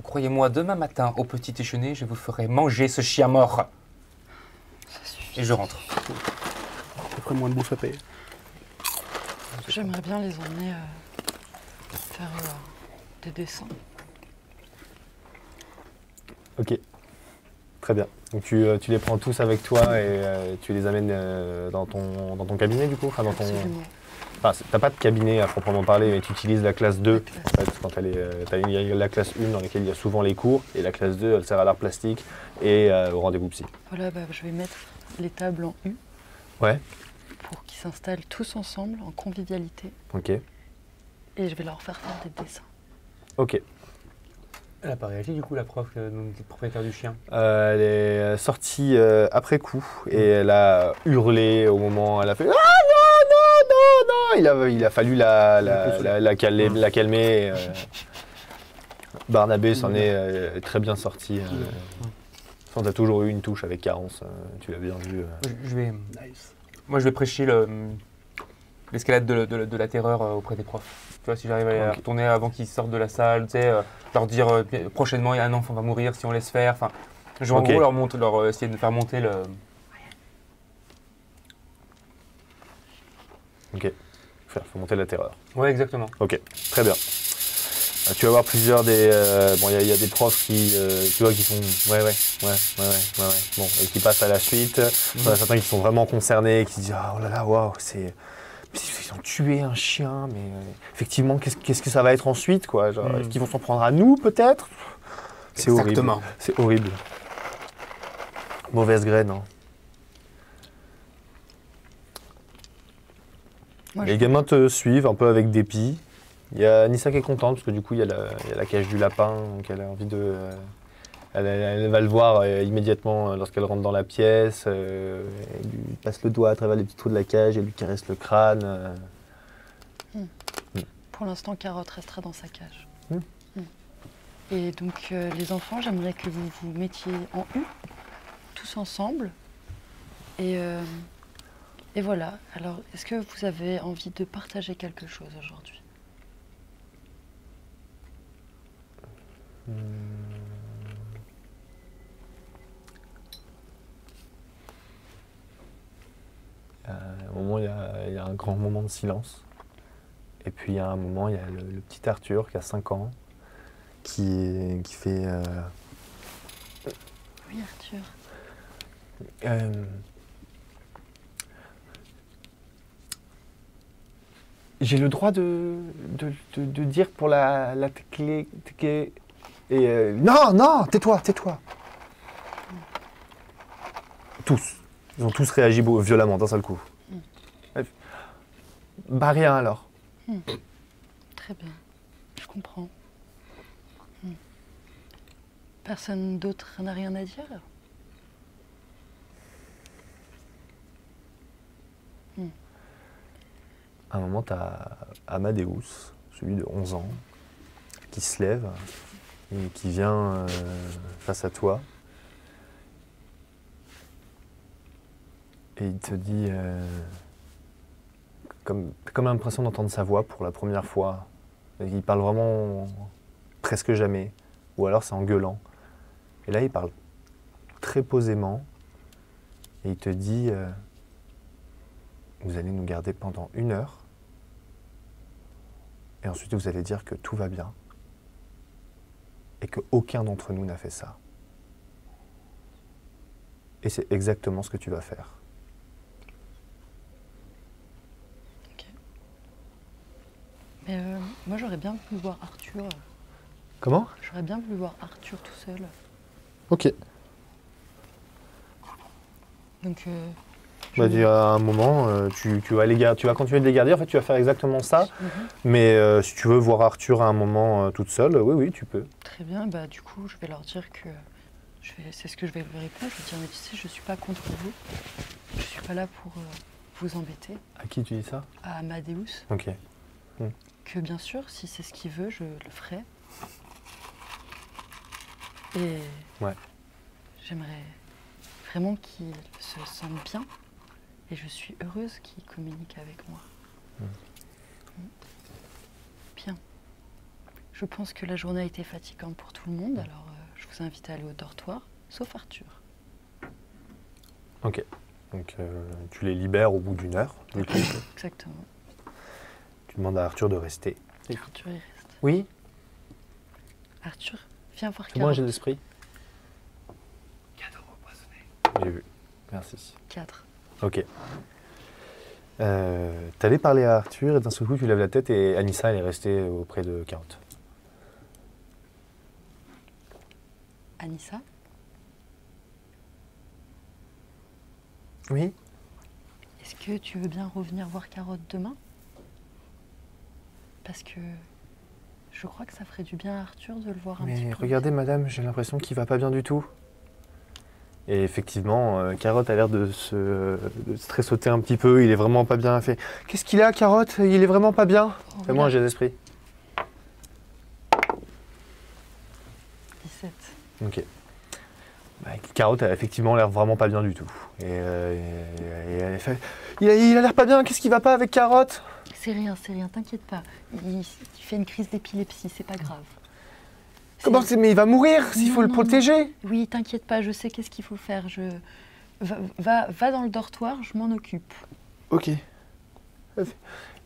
Croyez-moi, demain matin au petit déjeuner, je vous ferai manger ce chien mort. Ça suffit. Et je rentre. Ça ferait moins de bouffe à payer. J'aimerais bien les emmener faire des dessins. Ok. Très bien. Donc tu les prends tous avec toi et tu les amènes dans ton cabinet du coup, enfin, dans ton... Absolument. Enfin, t'as pas de cabinet à proprement parler, mais tu utilises la classe 2. La classe. En fait, quand il y a la classe 1 dans laquelle il y a souvent les cours, et la classe 2, elle sert à l'art plastique et au rendez-vous psy. Voilà, bah, je vais mettre les tables en U Ouais, pour qu'ils s'installent tous ensemble en convivialité. ok. Et je vais leur faire des dessins. Ok. Elle n'a pas réagi du coup, la prof, propriétaire du chien. Elle est sortie après coup et elle a hurlé au moment, elle a fait « Ah non, non, non, non !» Il a fallu la calmer. Barnabé s'en est très bien sorti. On a toujours eu une touche avec Carence, tu l'as bien vu. Je vais... Nice. Moi, je vais prêcher l'escalade de la terreur auprès des profs. Tu vois, si j'arrive à les Ok. retourner avant qu'ils sortent de la salle, tu sais, leur dire prochainement, il y a un enfant va mourir si on laisse faire. Enfin, je vais Ok. en gros leur essayer de faire monter le... Ok. Faut monter la terreur. Ouais, exactement. Ok, très bien. Tu vas voir plusieurs des... bon, il y a des profs qui, tu vois, qui font... Ouais. Bon, et qui passent à la suite. Il y en a certains qui sont vraiment concernés, qui se disent « Oh là là, waouh, c'est... Ils ont tué un chien, mais effectivement, qu'est-ce que ça va être ensuite, quoi? Genre, est-ce qu'ils vont s'en prendre à nous, peut-être? C'est horrible. Exactement. C'est horrible. Mauvaise graine, hein. Moi, Les gamins te suivent un peu avec dépit. Il y a Nissa qui est contente parce que du coup il y a la cage du lapin, donc elle a envie de... elle va le voir immédiatement lorsqu'elle rentre dans la pièce. Elle lui passe le doigt à travers les petits trous de la cage, elle lui caresse le crâne. Pour l'instant, Carotte restera dans sa cage. Mm. Et donc, les enfants, j'aimerais que vous vous mettiez en U, tous ensemble. Et voilà. Alors, est-ce que vous avez envie de partager quelque chose aujourd'hui? À un moment, il y a un grand moment de silence. Et puis, il y a un moment, il y a le petit Arthur qui a 5 ans, qui fait... Oui, Arthur. J'ai le droit de dire pour la clé. Non, non, tais-toi, tais-toi. Tous. Ils ont tous réagi violemment d'un seul coup. Bah rien alors. Très bien. Je comprends. Personne d'autre n'a rien à dire? À un moment, tu as Amadeus, celui de 11 ans, qui se lève et qui vient face à toi. Et il te dit, t'as comme l'impression d'entendre sa voix pour la première fois. Il parle vraiment presque jamais, ou alors c'est en gueulant. Et là, il parle très posément et il te dit, vous allez nous garder pendant 1 heure. Et ensuite, vous allez dire que tout va bien et qu'aucun d'entre nous n'a fait ça. Et c'est exactement ce que tu vas faire. Ok. Mais moi, j'aurais bien voulu voir Arthur. Comment? J'aurais bien voulu voir Arthur tout seul. Ok. Donc, Bah, à un moment, tu vas continuer de les garder. En fait, tu vas faire exactement ça. Mais si tu veux voir Arthur à un moment toute seule, oui, tu peux. Très bien. Bah, du coup, je vais leur dire que c'est ce que je vais lui répondre. Je vais dire, mais tu sais, je suis pas contre vous. Je suis pas là pour vous embêter. À qui tu dis ça? À Amadeus. Ok. Que bien sûr, si c'est ce qu'il veut, je le ferai. Et Ouais. j'aimerais vraiment qu'il se sente bien. Et je suis heureuse qu'il communique avec moi. Bien. Je pense que la journée a été fatigante pour tout le monde, alors je vous invite à aller au dortoir, sauf Arthur. Ok. Donc tu les libères au bout d'1 heure. Du coup, Exactement. tu demandes à Arthur de rester. Arthur, il reste. Oui. Arthur, viens voir Fais-moi un jet Carotte. d'esprit. Cadeau empoisonné. J'ai vu. Merci. 4. Ok. T'allais parler à Arthur et d'un seul coup tu lèves la tête et Anissa elle est restée auprès de Carotte. Anissa, Oui. est-ce que tu veux bien revenir voir Carotte demain? Parce que je crois que ça ferait du bien à Arthur de le voir un petit Mais peu. regardez madame, j'ai l'impression qu'il va pas bien du tout. Et effectivement, Carotte a l'air de se tressauter un petit peu, il est vraiment pas bien fait. Qu'est-ce qu'il a Carotte? Il est vraiment pas bien. Oh, Fais-moi un regarde. jet d'esprit. 17. Ok. Bah, Carotte a effectivement l'air vraiment pas bien du tout. Et elle fait, il a l'air pas bien, qu'est-ce qui va pas avec Carotte? C'est rien, t'inquiète pas. Il fait une crise d'épilepsie, c'est pas grave. Comment c'est? Mais il va mourir s'il Non, faut le non, protéger. Oui, t'inquiète pas, je sais qu'est-ce qu'il faut faire. Va dans le dortoir, je m'en occupe. Ok.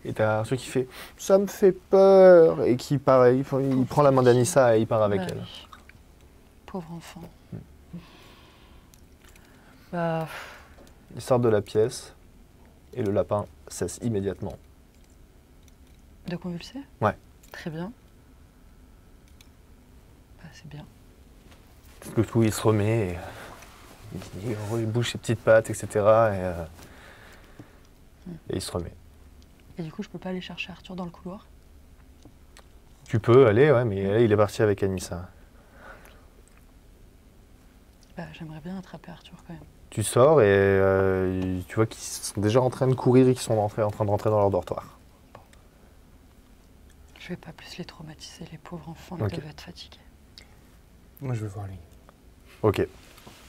Et t'as un truc qui fait « ça me fait peur » et qui pareil, il prend la main d'Anissa et il part avec Bah elle. oui. Pauvre enfant. Bah, Ils sortent de la pièce et le lapin cesse immédiatement. de convulser? Ouais. Très bien. Bah, c'est bien. Le tout, il se remet et il bouge ses petites pattes, etc. Et il se remet. Et du coup, je peux pas aller chercher Arthur dans le couloir? Tu peux aller, ouais, mais là, il est parti avec Anissa. Bah, j'aimerais bien attraper Arthur quand même. Tu sors et tu vois qu'ils sont déjà en train de courir et qu'ils sont en train de rentrer dans leur dortoir. Je vais pas plus les traumatiser, les pauvres enfants, Ok. ils doivent être fatigués. Moi, je veux voir lui. Ok,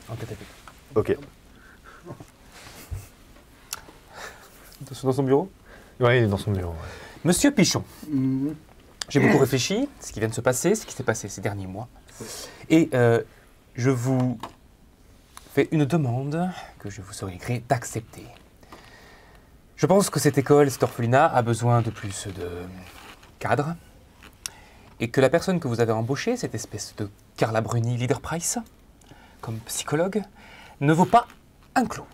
En tête à tête. ok. Dans son bureau? Ouais, il est dans son bureau. Ouais. Monsieur Pichon, j'ai beaucoup réfléchi, ce qui vient de se passer, ce qui s'est passé ces derniers mois. Et je vous fais une demande que je vous serai gré d'accepter. Je pense que cette école, cet orphelinat, a besoin de plus de cadres. Et que la personne que vous avez embauchée, cette espèce de Carla Bruni Leader Price, comme psychologue, ne vaut pas un clou.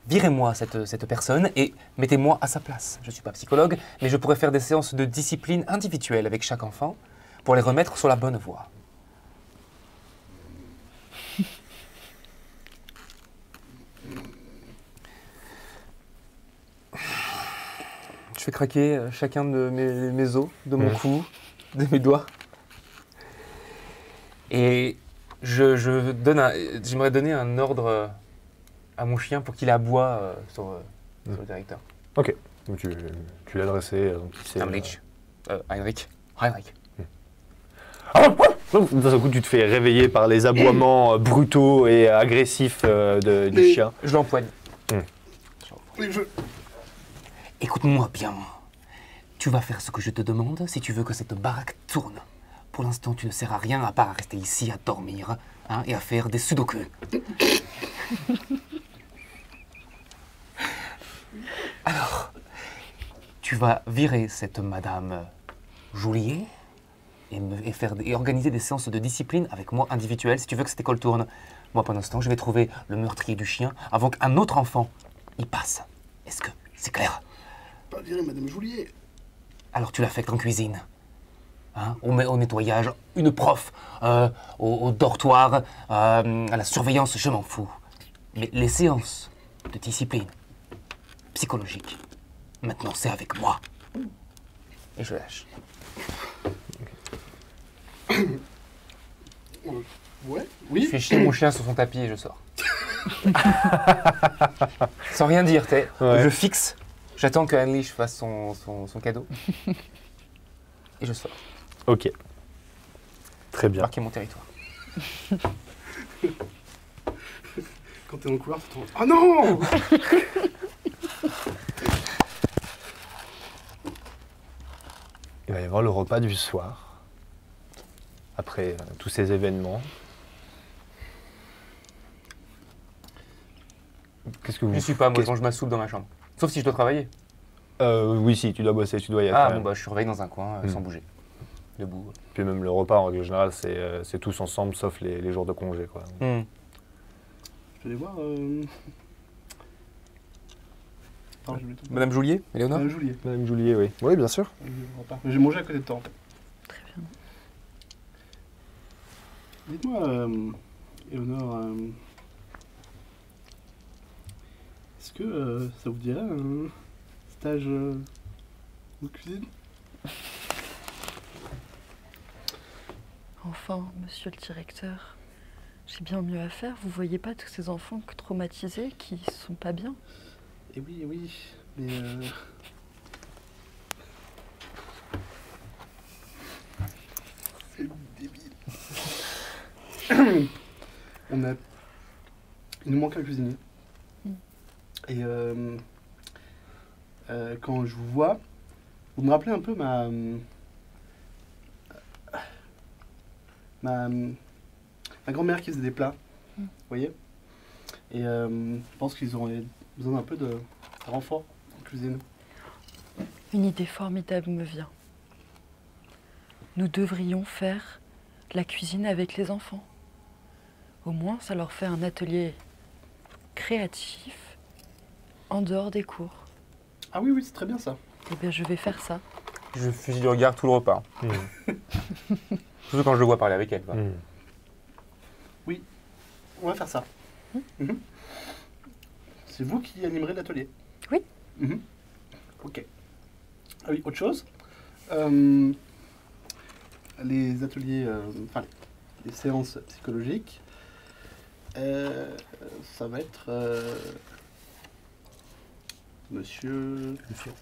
Virez-moi cette personne et mettez-moi à sa place. Je ne suis pas psychologue, mais je pourrais faire des séances de discipline individuelle avec chaque enfant pour les remettre sur la bonne voie. Je fais craquer chacun de mes os, de mon cou, de mes doigts. Et j'aimerais donner un ordre à mon chien pour qu'il aboie sur le directeur. Ok. Donc tu l'as dressé. Heinrich. Heinrich. Heinrich. D'un coup, tu te fais réveiller par les aboiements brutaux et agressifs du chien. Je l'empoigne. Écoute-moi bien. Tu vas faire ce que je te demande si tu veux que cette baraque tourne. Pour l'instant, tu ne sers à rien à part à rester ici à dormir et à faire des sudoku. Alors, tu vas virer cette madame Joulier et organiser des séances de discipline avec moi individuelles si tu veux que cette école tourne. Moi, pendant ce temps, je vais trouver le meurtrier du chien avant qu'un autre enfant y passe. Est-ce que c'est clair? Pas virer Madame Joulier. Alors tu l'affectes en cuisine, au nettoyage, une prof, au dortoir, à la surveillance, je m'en fous. Mais les séances de discipline psychologique, maintenant c'est avec moi. Et je lâche. Ouais, Je oui. fais chier mon chien sur son tapis et je sors. Sans rien dire, tu sais. Ouais. Je fixe, j'attends que Heinrich fasse son cadeau. Et je sors. Ok. Très bien. Marquer mon territoire. Quand t'es dans le couloir, tu te rends... Oh non! Il va y avoir le repas du soir. Après tous ces événements. Qu'est-ce que vous... Je suis pas, moi, quand je m'assoupe dans ma chambre. Sauf si je dois travailler. Oui, si, tu dois bosser, tu dois y être. Ah, quand bon, même. bah, je surveille dans un coin, sans bouger. Debout. Puis même le repas, en règle générale, c'est tous ensemble, sauf les jours de congé, quoi. Hmm. Je vais aller voir... Pardon, j'ai oublié ton nom. Madame Joulier, Éléonore Madame Joulier. Madame Joulier, oui. Oui, bien sûr. Mais j'ai mangé à côté de toi, en fait. Très bien. Dites-moi, Éléonore, est-ce que ça vous dirait un stage de cuisine? Enfin, monsieur le directeur, j'ai bien mieux à faire. Vous voyez pas tous ces enfants traumatisés qui sont pas bien? Eh oui, mais... C'est débile. Il nous manque un cuisinier. Et quand je vous vois, vous me rappelez un peu ma grand-mère qui faisait des plats, vous voyez? Et je pense qu'ils auraient besoin d'un peu de renfort en cuisine. Une idée formidable me vient. Nous devrions faire la cuisine avec les enfants. Au moins, ça leur fait un atelier créatif en dehors des cours. Ah oui, c'est très bien ça. Eh bien, je vais faire ça. Je fusille du regard tout le repas. Surtout quand je le vois parler avec elle. Quoi. On va faire ça. Mhm. C'est vous qui animerez l'atelier? Oui. Ok. Ah oui, autre chose. Les ateliers, enfin les séances psychologiques, ça va être Monsieur Lefio.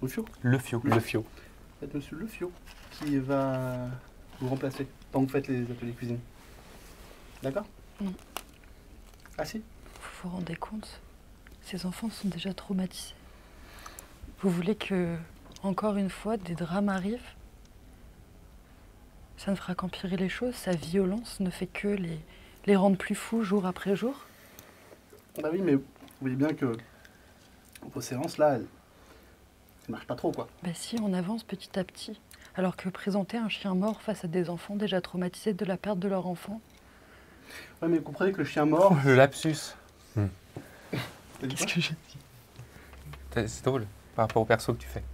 Lefio. Le fio. Le fio. Ça va être Monsieur Lefio qui va vous remplacer pendant que vous faites les ateliers cuisine. D'accord? Ah si? Vous vous rendez compte? Ces enfants sont déjà traumatisés. Vous voulez que, encore une fois, des drames arrivent? Ça ne fera qu'empirer les choses. Sa violence ne fait que les rendre plus fous jour après jour. Bah oui, mais vous voyez bien que vos séances là, elles ne marchent pas trop quoi. Bah si, on avance petit à petit. Alors que présenter un chien mort face à des enfants déjà traumatisés de la perte de leur enfant. Ouais, mais vous comprenez que le chien mort... Oh, le lapsus. Qu'est-ce que j'ai dit? C'est drôle, par rapport au perso que tu fais.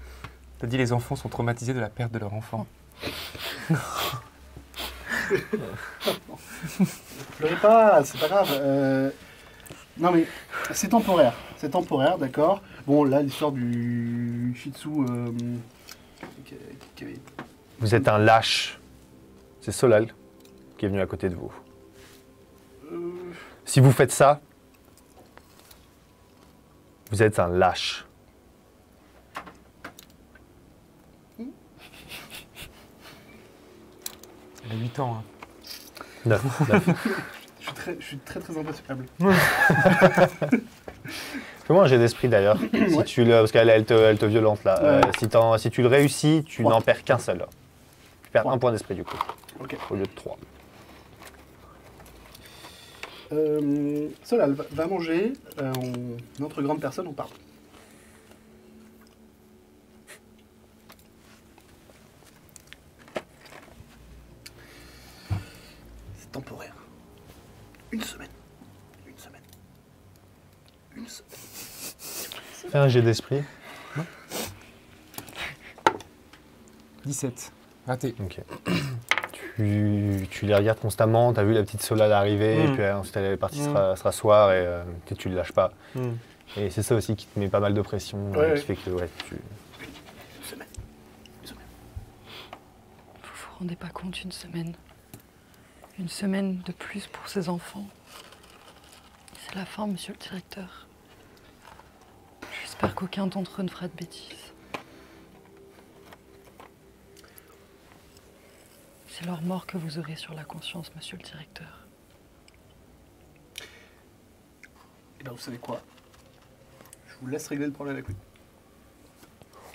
T'as dit les enfants sont traumatisés de la perte de leur enfant. Pleurez pas, c'est pas grave. Non mais c'est temporaire, d'accord. Bon là l'histoire du Shih Tzu qui avait... Vous êtes un lâche. C'est Solal qui est venu à côté de vous. Si vous faites ça, vous êtes un lâche. Elle a 8 ans. Hein. 9. Je suis très impressionnable. Fais-moi un jet d'esprit d'ailleurs. Ouais. Parce qu'elle te violente là. Ouais. Si tu le réussis, tu 3. n'en perds qu'un seul. Tu perds 3. un point d'esprit du coup, Ok. au lieu de 3. Solal va manger. Notre grande personne, on parle. C'est temporaire. Une semaine. Fais un jet d'esprit. 17. Raté. Ok. Tu les regardes constamment, tu as vu la petite Solal arriver, et puis ensuite elle est partie se rasseoir et tu ne le lâches pas. Et c'est ça aussi qui te met pas mal de pression, qui fait que tu... Une semaine. Vous vous rendez pas compte, une semaine. Une semaine de plus pour ces enfants. C'est la fin, monsieur le directeur. J'espère qu'aucun d'entre eux ne fera de bêtises. C'est leur mort que vous aurez sur la conscience, monsieur le directeur. Et bien vous savez quoi? Je vous laisse régler le problème avec lui.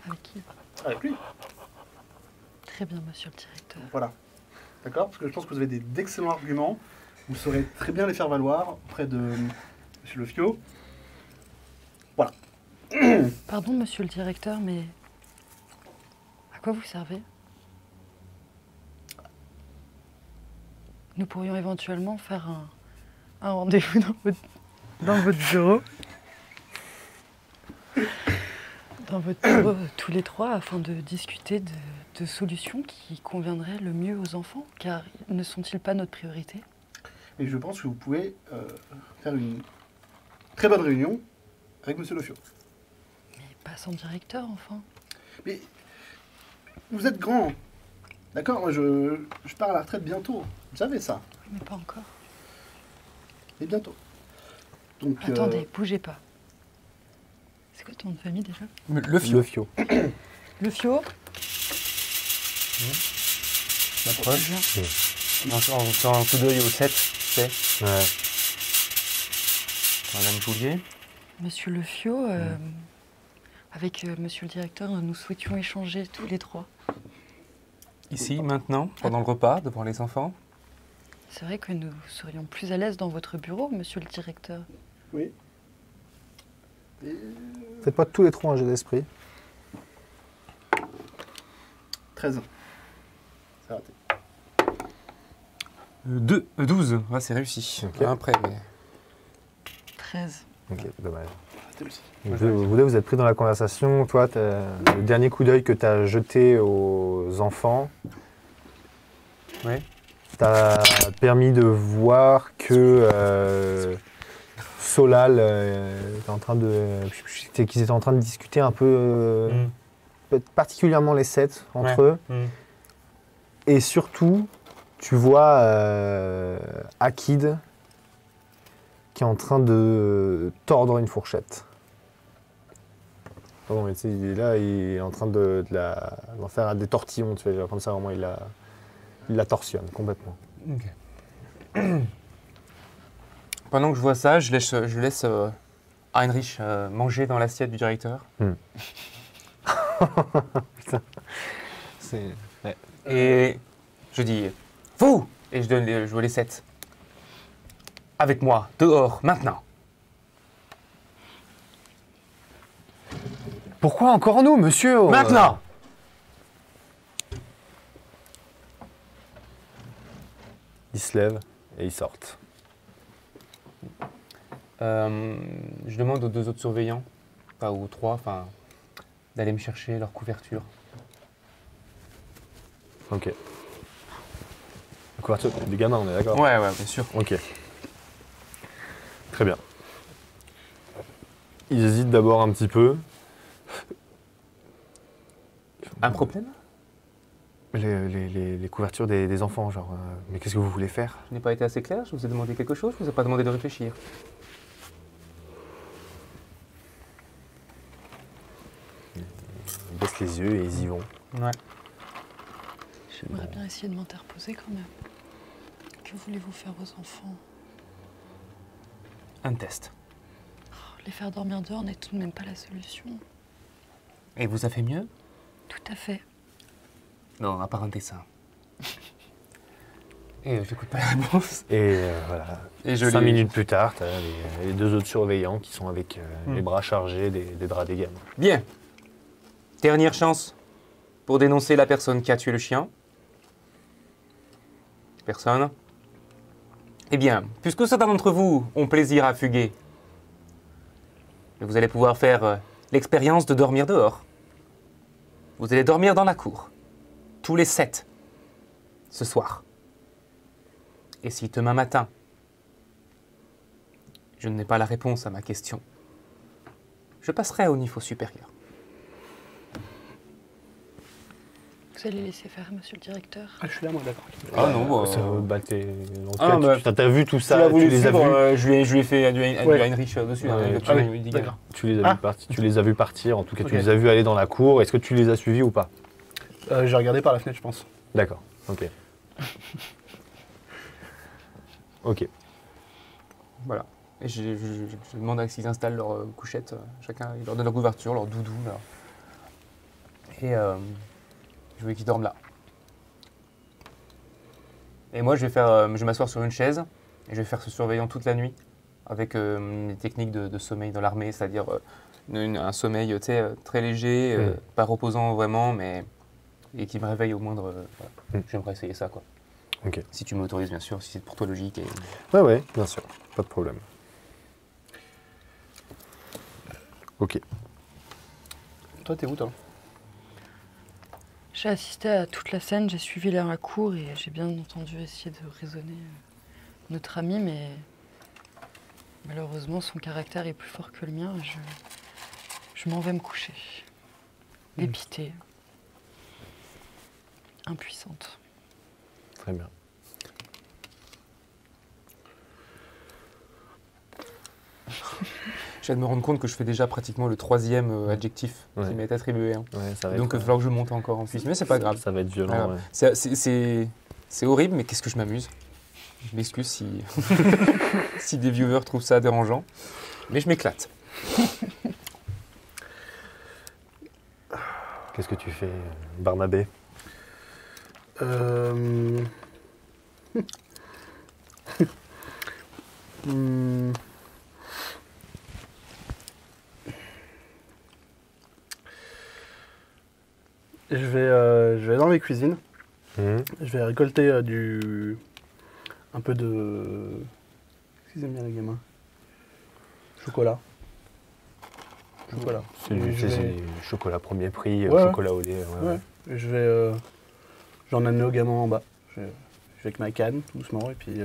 Avec qui? Avec lui. Très bien, monsieur le directeur. Voilà. D'accord? Parce que je pense que vous avez d'excellents arguments. Vous saurez très bien les faire valoir auprès de monsieur Le Fio. Voilà. Pardon, monsieur le directeur, mais à quoi vous servez? Nous pourrions éventuellement faire un rendez-vous dans votre bureau. Dans votre bureau, tous les trois, afin de discuter de solutions qui conviendraient le mieux aux enfants, car ne sont-ils pas notre priorité? Et je pense que vous pouvez faire une très bonne réunion avec monsieur Le Fio. Mais pas sans directeur, enfin. Mais vous êtes grand. D'accord? Moi, je pars à la retraite bientôt. Vous savez ça. Oui, mais pas encore. Mais bientôt. Donc, Attendez, bougez pas. C'est quoi ton nom de famille déjà? Le Fio. Le Fio. Le Fio? M'approche. Bien. On fait un coup d'œil au 7, tu sais. Ouais. Madame Joulier. Monsieur Le Fio, avec monsieur le directeur, nous souhaitions échanger tous les trois. Ici, maintenant, pendant le repas, devant les enfants. C'est vrai que nous serions plus à l'aise dans votre bureau, monsieur le directeur. oui. Et... Faites pas tous les trois un jet d'esprit. 13. C'est raté. 12. Ouais, c'est réussi. Ok. Un près, mais... 13. Ok, dommage. Raté aussi. Vous deux, vous êtes pris dans la conversation. Toi, le dernier coup d'œil que tu as jeté aux enfants Ouais. t'a permis de voir que Solal était en train qu'ils étaient en train de discuter un peu, particulièrement les 7 entre eux. Et surtout, tu vois Akid qui est en train de tordre une fourchette. Non, mais tu sais, il est là, il est en train d'en faire des tortillons, tu vois, comme ça, vraiment, il la torsionne complètement. Ok. Pendant que je vois ça, je laisse Heinrich manger dans l'assiette du directeur. Putain. C'est... Ouais. Et je dis, vous! Et je vois les 7. Avec moi, dehors, maintenant. Pourquoi encore nous, monsieur? Maintenant! Ils se lèvent et ils sortent. Je demande aux 2 autres surveillants, enfin aux 3, enfin, d'aller me chercher leur couverture. Ok. La couverture des gamins, on est d'accord? Ouais, bien sûr. Ok. Très bien. Ils hésitent d'abord un petit peu. Un problème? Les couvertures des enfants, genre, mais qu'est-ce que vous voulez faire? Je n'ai pas été assez clair, je vous ai demandé quelque chose, je vous ai pas demandé de réfléchir. Ils baissent les yeux et ils y vont. Ouais. J'aimerais bien essayer de m'interposer quand même. Que voulez-vous faire aux enfants? Un test. Les faire dormir dehors n'est tout de même pas la solution. Et vous avez fait mieux? Tout à fait. Non, à part un dessin. Et j'écoute pas la réponse. Et voilà. Et je 5 les- minutes plus tard, tu as les 2 autres surveillants qui sont avec les bras chargés des draps des gamins. Bien. Dernière chance pour dénoncer la personne qui a tué le chien. Personne. Eh bien, puisque certains d'entre vous ont plaisir à fuguer, vous allez pouvoir faire l'expérience de dormir dehors. Vous allez dormir dans la cour. Tous les 7. Ce soir. Et si demain matin, je n'ai pas la réponse à ma question, je passerai au niveau supérieur. Vous allez laisser faire, monsieur le directeur? Ah, je suis là, moi, d'accord. Ah non, Ça, bah, Ah, en tout cas, bah, t'as vu tout Tu ça, l'as voulu tu les as suivre, vus, je lui ai fait du Ouais. Heinrich dessus. Ouais, hein, ah le oui, petit d'accord. tu les as Ah. vus partir, tu les as vus partir, en tout cas Ok. tu les as vus aller dans la cour. Est-ce que tu les as suivis ou pas? J'ai regardé par la fenêtre, je pense. D'accord, ok. Ok, Voilà. Et je demande à qu'ils installent leur couchette. Chacun, ils leur donnent leur couverture, leur doudou. Là. Et je veux qu'ils dorment là. Et moi, je vais m'asseoir sur une chaise et je vais faire ce surveillant toute la nuit avec les techniques de sommeil dans l'armée, c'est-à-dire un sommeil tu sais, très léger, pas reposant vraiment, mais et qui me réveille au moindre. Voilà. J'aimerais essayer ça, quoi. ok. Si tu m'autorises, bien sûr, si c'est pour toi logique. Ouais, bien sûr, pas de problème. Ok, Toi, t'es où, toi? J'ai assisté à toute la scène, j'ai suivi la cour et j'ai bien entendu essayer de raisonner notre ami, mais malheureusement son caractère est plus fort que le mien et je m'en vais me coucher. Dépitée. Impuissante. très bien. Je viens de me rendre compte que je fais déjà pratiquement le 3e adjectif Ouais. qui m'est attribué. Hein. Ouais, ça va Donc il va être, falloir que je monte encore en plus. Mais c'est pas grave. ça va être Pas violent. grave. Ouais. C'est horrible, mais qu'est-ce que je m'amuse. Je m'excuse si... si des viewers trouvent ça dérangeant. Mais je m'éclate. Qu'est-ce que tu fais, Barnabé? Hmm. Je vais dans les cuisines. Mhm. Je vais récolter un peu de... Qu'est-ce qu'ils aiment bien, les gamins? Chocolat. Chocolat. C'est Et je vais- du chocolat premier prix, Ouais, chocolat au lait. Ouais, Ouais. Et je vais... J'en amener aux gamins en bas. Je vais avec ma canne, tout doucement, et puis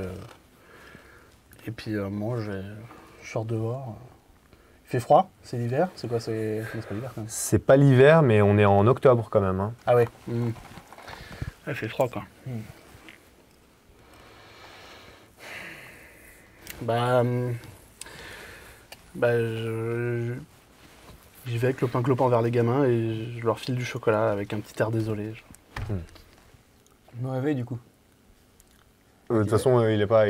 à un moment, je sors dehors. Il fait froid, c'est l'hiver. C'est quoi? C'est pas l'hiver, quand même. C'est pas l'hiver, mais on est en octobre quand même. Hein. Ah ouais. Il fait froid, quoi. Bah, j'y vais clopin-clopin vers les gamins et je leur file du chocolat avec un petit air désolé. genre. Je me réveille du coup. De toute façon, il est pas,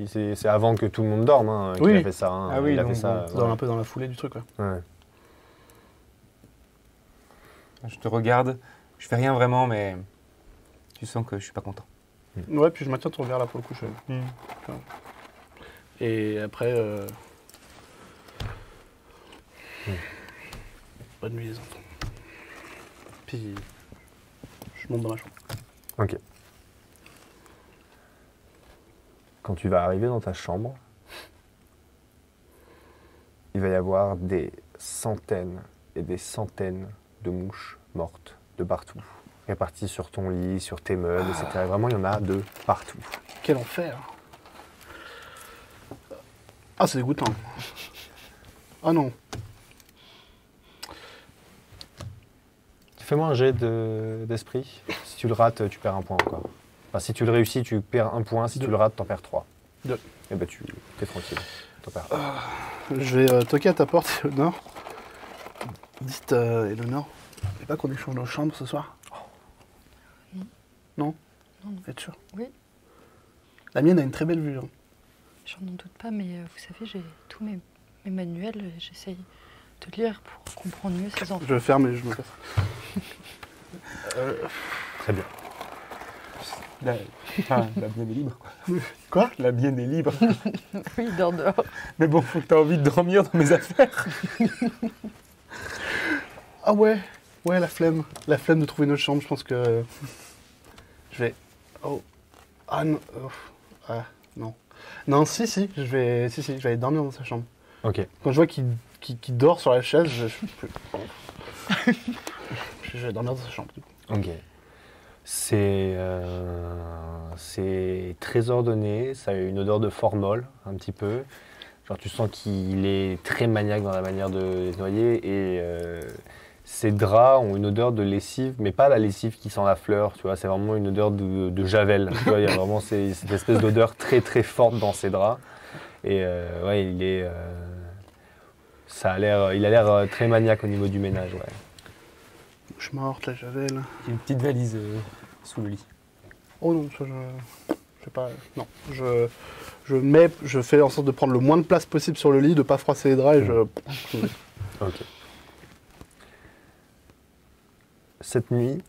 c'est avant que tout le monde dorme hein, qu'il Oui. a fait ça. Hein. Ah oui, il a donc, fait ça. C'est un peu dans la foulée du truc, quoi. Ouais. Je te regarde. Je fais rien vraiment, mais tu sens que je suis pas content. Ouais, puis je maintiens ton regard là pour le coucher. Et après, bonne nuit les enfants. Puis je monte dans ma chambre. Ok. Quand tu vas arriver dans ta chambre, il va y avoir des centaines et des centaines de mouches mortes de partout, réparties sur ton lit, sur tes meubles, etc. Vraiment, il y en a de partout. Quel enfer. Ah, c'est dégoûtant. Ah non. Fais-moi un jet d'esprit. Si tu le rates, tu perds un point encore. Enfin, si tu le réussis, tu perds un point. Si tu le rates, t'en perds 3. 2. Et ben tu es tranquille. T'en perds. Je vais toquer à ta porte, Eleonore. Dites, Eleonore, vous voulez pas qu'on échange nos chambres ce soir? Non. Non? Non, non. Vous êtes sûr? Oui. La mienne a une très belle vue. Hein. J'en doute pas, mais vous savez, j'ai tous mes manuels. J'essaye de lire pour comprendre mieux ces enfants. Je ferme et je me casse. Très bien. La bienne est libre, quoi. Quoi? La bienne est libre. Oui, il dort dehors. Mais bon, faut que t'aies envie de dormir dans mes affaires. Ah ouais, ouais, la flemme. La flemme de trouver une autre chambre, je pense que... Je vais... Oh. Ah non. Ah, non. Non, si, je vais aller dormir dans sa chambre. Ok. Quand je vois qu'il dort sur la chaise, je vais dormir dans sa chambre. Ok. C'est très ordonné, ça a une odeur de formol, un petit peu. Genre tu sens qu'il est très maniaque dans la manière de nettoyer et ces draps ont une odeur de lessive, mais pas la lessive qui sent la fleur, tu vois, c'est vraiment une odeur de javel. Tu vois, il y a vraiment cette espèce d'odeur très très forte dans ces draps. Et ouais, il a l'air très maniaque au niveau du ménage, ouais. Je suis morte, la javel. J'ai une petite valise sous le lit. Oh non, ça je sais pas. Non, je fais en sorte de prendre le moins de place possible sur le lit, de pas froisser les draps et je. Ok. Cette nuit,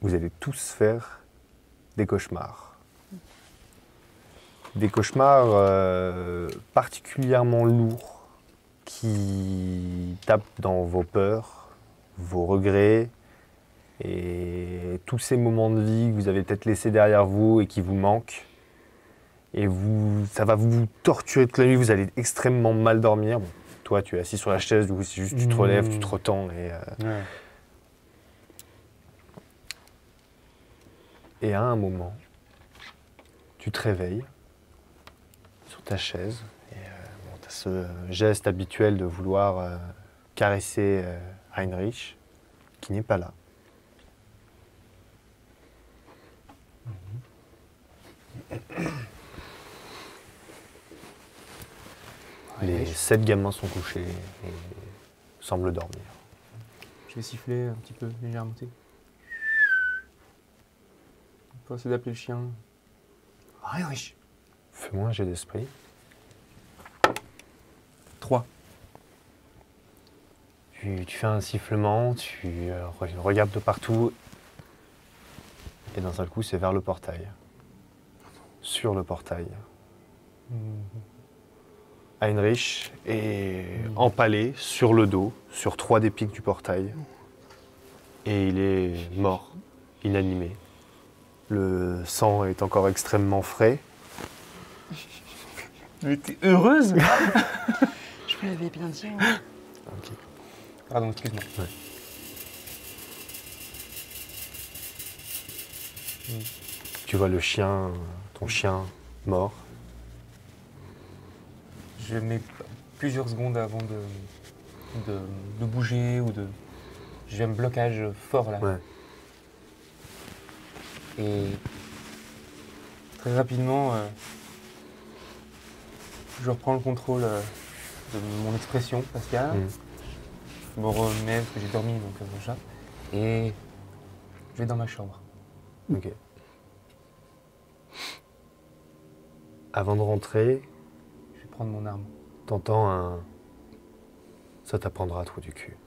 vous allez tous faire des cauchemars. Des cauchemars particulièrement lourds qui tapent dans vos peurs, vos regrets et tous ces moments de vie que vous avez peut-être laissés derrière vous et qui vous manquent. Et ça va vous torturer toute la nuit, vous allez extrêmement mal dormir. Bon, toi, tu es assis sur la chaise, du coup, c'est juste tu te relèves, tu te retends. Et à un moment, tu te réveilles sur ta chaise. Et tu as ce geste habituel de vouloir caresser Heinrich, qui n'est pas là. Les 7 gamins sont couchés et semblent dormir. Je vais siffler un petit peu, légèrement. On peut essayer d'appeler le chien. Heinrich. Fais-moi un jet d'esprit. 3. Tu fais un sifflement, tu regardes de partout et d'un seul coup, c'est vers le portail. Sur le portail. Heinrich est empalé sur le dos, sur 3 des pics du portail. Et il est mort, inanimé. Le sang est encore extrêmement frais. Mais t'es heureuse? Je vous l'avais bien dit. Hein. Ok. Pardon, excuse-moi. Ouais. Tu vois le chien, ton chien mort. Je mets plusieurs secondes avant de bouger ou de... J'ai un blocage fort là. Ouais. Et très rapidement, je reprends le contrôle de mon expression faciale. Je me remets parce que j'ai dormi, donc déjà. Et je vais dans ma chambre. Ok. Avant de rentrer, Je vais prendre mon arme. t'entends un... Ça t'apprendra à trou du cul.